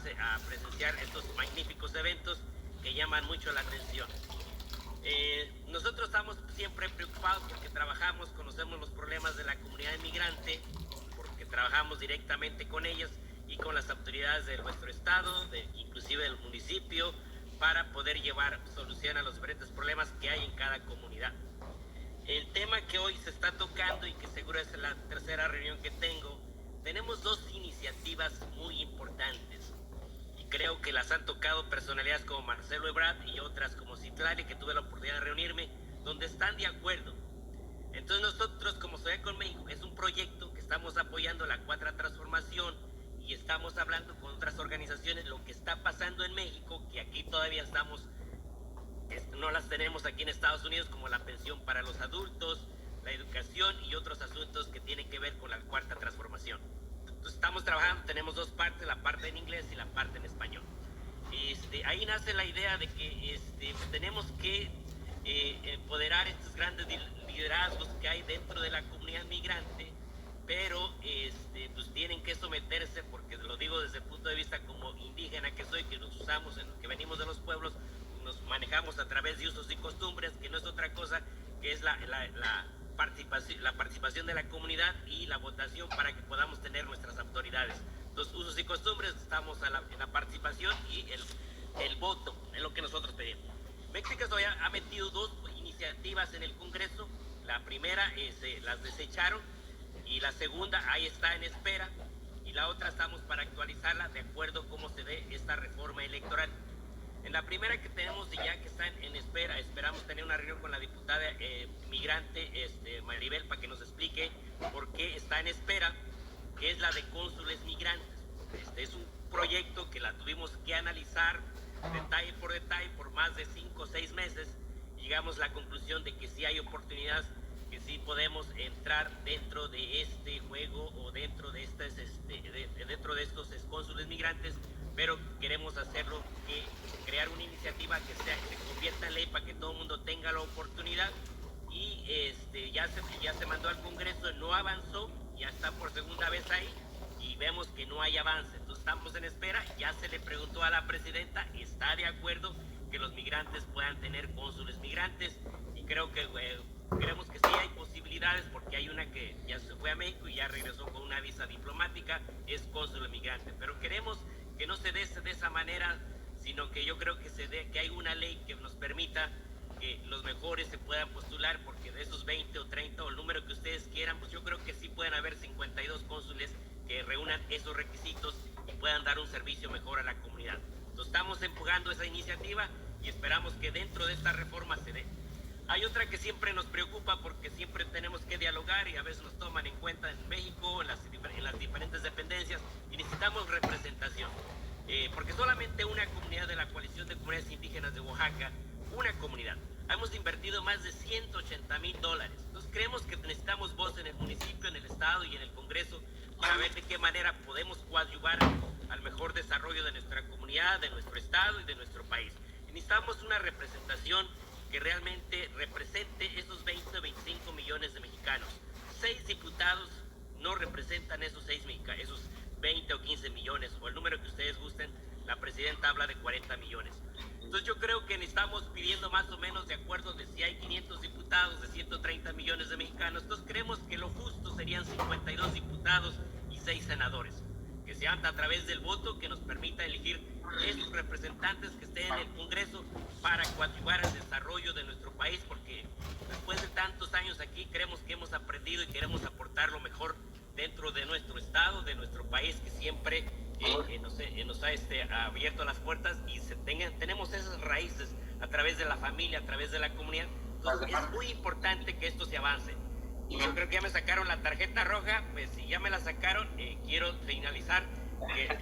presenciar estos magníficos eventos que llaman mucho la atención. Nosotros estamos siempre preocupados porque trabajamos, conocemos los problemas de la comunidad inmigrante, porque trabajamos directamente con ellas y con las autoridades de nuestro estado, inclusive del municipio, para poder llevar solución a los diferentes problemas que hay en cada comunidad. El tema que hoy se está tocando y que seguro es la tercera reunión que tengo, tenemos 2 iniciativas muy importantes y creo que las han tocado personalidades como Marcelo Ebrard y otras como Citlali, que tuve la oportunidad de reunirme, donde están de acuerdo. Entonces nosotros como Sociedad con México es un proyecto que estamos apoyando la 4ª transformación y estamos hablando con otras organizaciones lo que está pasando en México, que aquí todavía no las tenemos aquí en Estados Unidos, como la pensión para los adultos, la educación y otros asuntos que tienen que ver con la 4ª transformación. Entonces estamos trabajando, tenemos 2 partes, la parte en inglés y la parte en español. Ahí nace la idea de que tenemos que empoderar estos grandes liderazgos que hay dentro de la comunidad migrante, pero pues tienen que someterse, porque lo digo desde el punto de vista como indígena que soy, que nos usamos, que venimos de los pueblos, nos manejamos a través de usos y costumbres, que no es otra cosa que es la participación de la comunidad y la votación para que podamos tener nuestras autoridades. los usos y costumbres, estamos en la participación y el voto, es lo que nosotros pedimos. México todavía ha metido 2 iniciativas en el Congreso. La primera las desecharon y la segunda ahí está en espera, y la otra estamos para actualizarla de acuerdo a cómo se dé esta reforma electoral. En la primera que tenemos y ya que está en espera, esperamos tener una reunión con la diputada migrante Maribel para que nos explique por qué está en espera, que es la de cónsules migrantes. Es un proyecto que la tuvimos que analizar detalle por más de 5 o 6 meses. Llegamos a la conclusión de que sí hay oportunidades, que sí podemos entrar dentro de este juego o dentro de estos cónsules migrantes, pero queremos hacerlo, crear una iniciativa que se convierta en ley para que todo el mundo tenga la oportunidad. Y ya se mandó al Congreso, no avanzó, ya está por segunda vez ahí y vemos que no hay avance. Entonces estamos en espera. Ya se le preguntó a la presidenta, está de acuerdo que los migrantes puedan tener cónsules migrantes, y creo que creemos que sí hay posibilidades, porque hay una que ya se fue a México y ya regresó con una visa diplomática, es cónsul migrante. Pero queremos que no se dé de esa manera, sino que yo creo que hay una ley que nos permita que los mejores se puedan postular, porque de esos 20 o 30 o el número que ustedes quieran, pues yo creo que sí pueden haber 52 cónsules que reúnan esos requisitos y puedan dar un servicio mejor a la comunidad. Entonces estamos empujando esa iniciativa y esperamos que dentro de esta reforma se dé. Hay otra que siempre nos preocupa, porque siempre tenemos que dialogar y a veces nos toman en cuenta en México, en las diferentes dependencias, y necesitamos representación. Porque solamente una comunidad de la Coalición de Comunidades Indígenas de Oaxaca, una comunidad, hemos invertido más de $180,000. Entonces creemos que necesitamos voz en el municipio, en el estado y en el Congreso para ver de qué manera podemos coadyuvar al mejor desarrollo de nuestra comunidad, de nuestro estado y de nuestro país. Y necesitamos una representación que realmente represente esos 20 o 25 millones de mexicanos. 6 diputados no representan esos 20 o 15 millones, o el número que ustedes gusten. La presidenta habla de 40 millones. Entonces yo creo que estamos pidiendo más o menos de acuerdo de si hay 500 diputados de 130 millones de mexicanos. Entonces creemos que lo justo serían 52 diputados y 6 senadores, que se hagan a través del voto, que nos permita elegir esos representantes que estén en el Congreso para coadyuvar el desarrollo de nuestro país, porque después de tantos años aquí creemos que hemos aprendido y queremos aportar lo mejor dentro de nuestro estado, de nuestro país, que siempre nos ha abierto las puertas, y tenemos esas raíces a través de la familia, a través de la comunidad. Entonces es muy importante que esto se avance. Y yo creo que ya me sacaron la tarjeta roja. Pues si ya me la sacaron, quiero finalizar que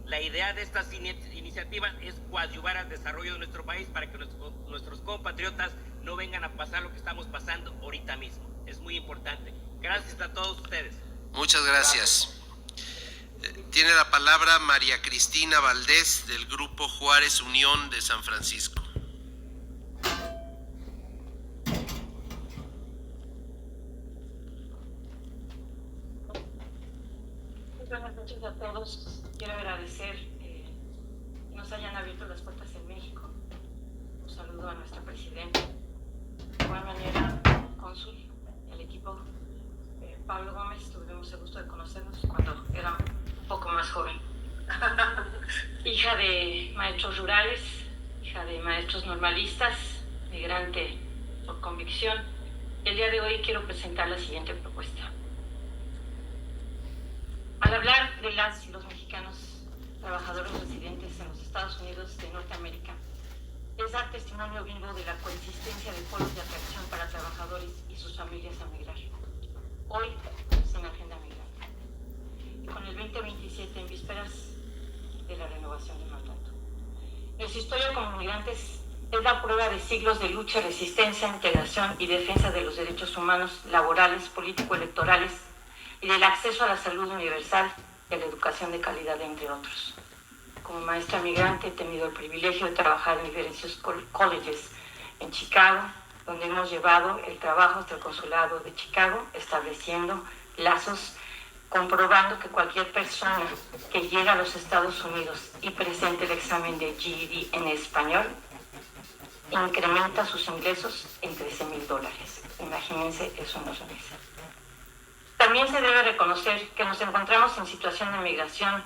la idea de estas iniciativas es coadyuvar al desarrollo de nuestro país para que nuestros compatriotas no vengan a pasar lo que estamos pasando ahorita mismo. Es muy importante. Gracias a todos ustedes. Muchas gracias. Tiene la palabra María Cristina Valdés, del Grupo Juárez Unión de San Francisco. Buenas noches a todos. Quiero agradecer que nos hayan abierto las puertas en México. Un saludo a nuestra presidenta. De igual manera, cónsul, el equipo. Pablo Gómez, tuvimos el gusto de conocernos cuando era un poco más joven. Hija de maestros rurales, hija de maestros normalistas, migrante por convicción. El día de hoy quiero presentar la siguiente propuesta. Al hablar de las y los mexicanos trabajadores residentes en los Estados Unidos de Norteamérica, es dar testimonio vivo de la coexistencia de polos de atracción para trabajadores y sus familias a migrar. Hoy, sin agenda migrante, y con el 2027 en vísperas de la renovación del mandato. Nuestra historia como migrantes es la prueba de siglos de lucha, resistencia, integración y defensa de los derechos humanos, laborales, político-electorales y del acceso a la salud universal y a la educación de calidad, entre otros. Como maestra migrante he tenido el privilegio de trabajar en diversos colleges en Chicago, donde hemos llevado el trabajo hasta el consulado de Chicago, estableciendo lazos, comprobando que cualquier persona que llega a los Estados Unidos y presente el examen de GED en español, incrementa sus ingresos en $13,000. Imagínense, eso no es risa. también se debe reconocer que nos encontramos en situación de migración.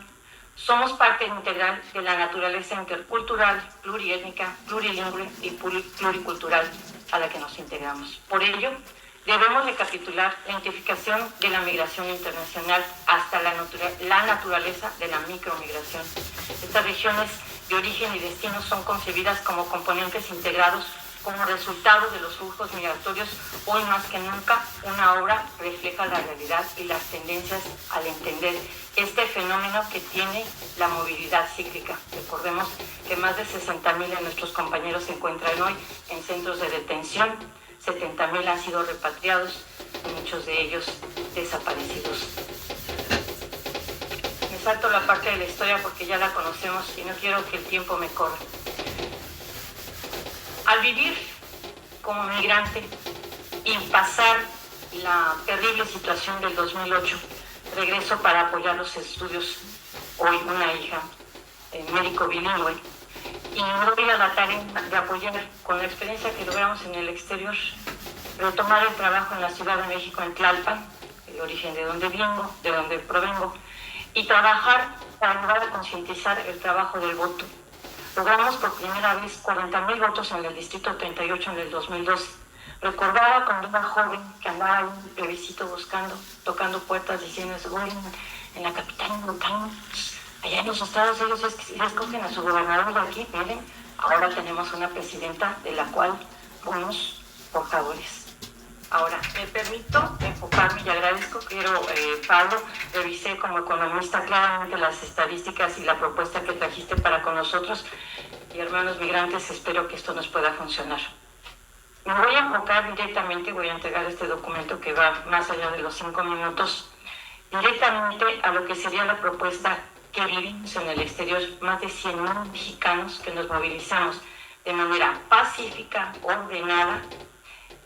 Somos parte integral de la naturaleza intercultural, pluriétnica, plurilingüe y pluricultural a la que nos integramos. Por ello, debemos recapitular la identificación de la migración internacional hasta la naturaleza de la micromigración. Estas regiones de origen y destino son concebidas como componentes integrados como resultado de los flujos migratorios. Hoy más que nunca, una obra refleja la realidad y las tendencias al entender este fenómeno que tiene la movilidad cíclica. Recordemos que más de 60,000 de nuestros compañeros se encuentran hoy en centros de detención, 70,000 han sido repatriados, muchos de ellos desaparecidos. Me salto la parte de la historia porque ya la conocemos y no quiero que el tiempo me corra. Al vivir como migrante y pasar la terrible situación del 2008, regreso para apoyar los estudios, hoy una hija médico bilingüe, y me doy a la tarea de apoyar con la experiencia que logramos en el exterior, retomar el trabajo en la Ciudad de México, en Tlalpan, el origen de donde provengo, y trabajar para ayudar a concientizar el trabajo del voto. Logramos por primera vez 40,000 votos en el Distrito 38 en el 2012. Recordaba cuando era joven que andaba en un plebiscito tocando puertas, diciendo, bueno, en la capital local, allá en los estados ellos escogen a su gobernador de aquí, miren, ahora tenemos una presidenta de la cual somos portadores. Ahora, me permito enfocarme y agradezco, Pablo, revisé como economista claramente las estadísticas y la propuesta que trajiste para con nosotros, y hermanos migrantes, espero que esto nos pueda funcionar. Me voy a enfocar directamente, voy a entregar este documento que va más allá de los 5 minutos, directamente a lo que sería la propuesta que vivimos en el exterior, más de 100,000 mexicanos que nos movilizamos de manera pacífica, ordenada,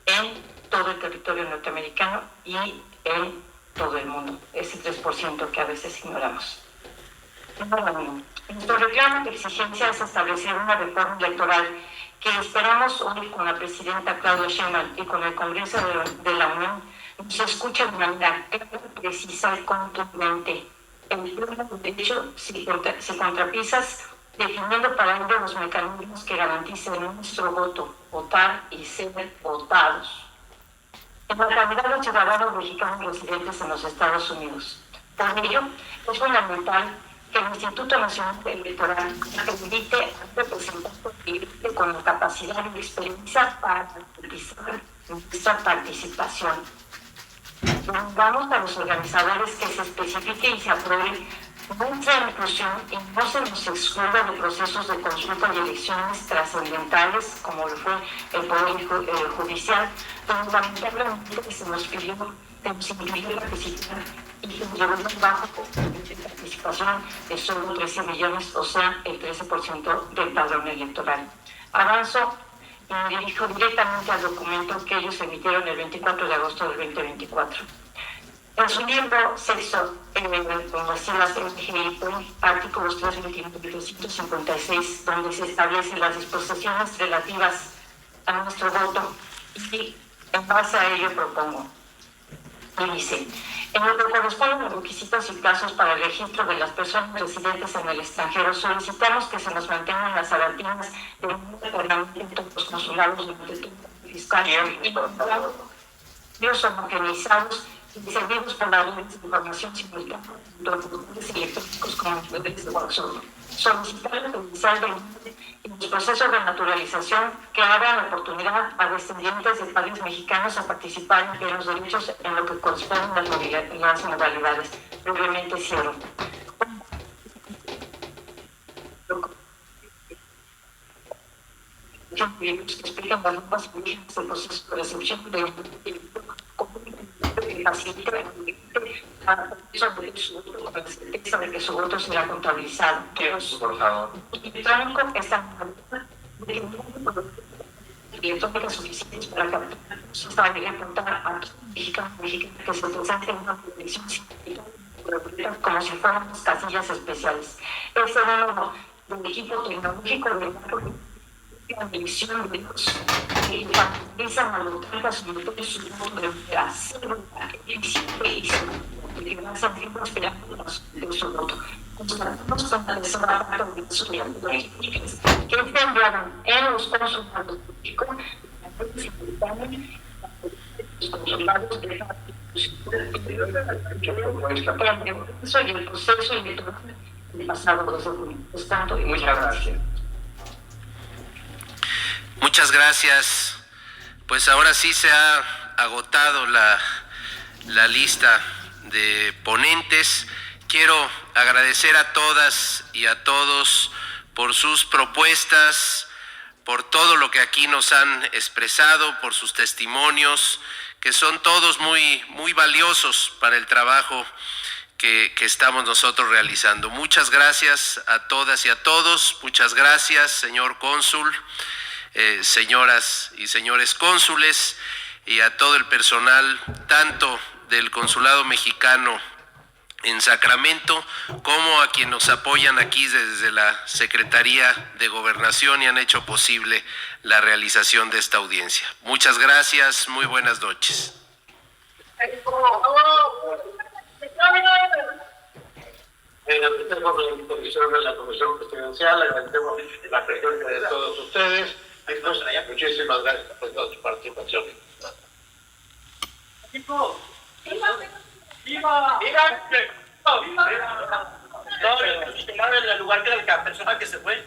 en todo el territorio norteamericano y en todo el mundo, ese 3% que a veces ignoramos. Nuestro reclamo de exigencia es establecer una reforma electoral que esperamos hoy con la presidenta Claudia Sheinbaum y con el Congreso de la Unión se escuche de manera precisa y contundente. El pleno derecho se contrapisas definiendo para ello los mecanismos que garanticen nuestro voto, votar y ser votados. En la calidad de los ciudadanos mexicanos residentes en los Estados Unidos. Por ello, es fundamental que el Instituto Nacional Electoral habilite a representantes con la capacidad y experiencia para garantizar nuestra participación. Vamos a los organizadores que se especifique y se apruebe nuestra inclusión y no se nos excluya de procesos de consulta y elecciones trascendentales, como lo fue el Poder Judicial, donde lamentablemente se nos pidió participar y que llevamos bajo participación de solo 13 millones, o sea, el 13% del padrón electoral. Avanzo y me dirijo directamente al documento que ellos emitieron el 24 de agosto del 2024. En su libro sexto, como decía la CNGI, artículos 329 y 356, donde se establecen las disposiciones relativas a nuestro voto, y en base a ello propongo. Y dice, en lo que corresponde a los requisitos y plazos para el registro de las personas residentes en el extranjero, solicitamos que se nos mantengan las garantías de un permanente los consulados de fiscal y los homogenizados y servidos por las redes de información simultánea, doctores electrónicos como redes de WhatsApp. Solicitar el oficial de los procesos de naturalización que abran la oportunidad a descendientes de padres mexicanos a participar en los derechos en lo que corresponden a las modalidades. Brevemente cierro. Que explican las normas y orígenes del proceso de recepción de facilita de que su voto será contabilizado. Por favor. El trámite está electrónicas suficientes para que apuntar a mexicanos que se presenten en una elección como si fueran casillas especiales. Es el número del equipo tecnológico de la elección de los que caracterizan a los demócratas, sobre todo su modo de hacer y que van a sentir prosperando de su voto. Constatamos con la desarrollo de su que sembraron en los consulados públicos consulados de y el proceso electoral del pasado 2020. Tanto y muchas gracias. Muchas gracias. Pues ahora sí se ha agotado la lista de ponentes. Quiero agradecer a todas y a todos por sus propuestas, por todo lo que aquí nos han expresado, por sus testimonios, que son todos muy, muy valiosos para el trabajo que estamos nosotros realizando. Muchas gracias a todas y a todos. Muchas gracias, señor cónsul, señoras y señores cónsules, y a todo el personal, tanto del Consulado Mexicano en Sacramento, como a quienes nos apoyan aquí desde la Secretaría de Gobernación y han hecho posible la realización de esta audiencia. Muchas gracias, muy buenas noches. Agradecemos la intervención de la Comisión Presidencial, agradecemos la presencia de todos ustedes. Muchísimas gracias por toda su participación. ¡Viva! ¡Viva! No, en el lugar de la persona que se fue.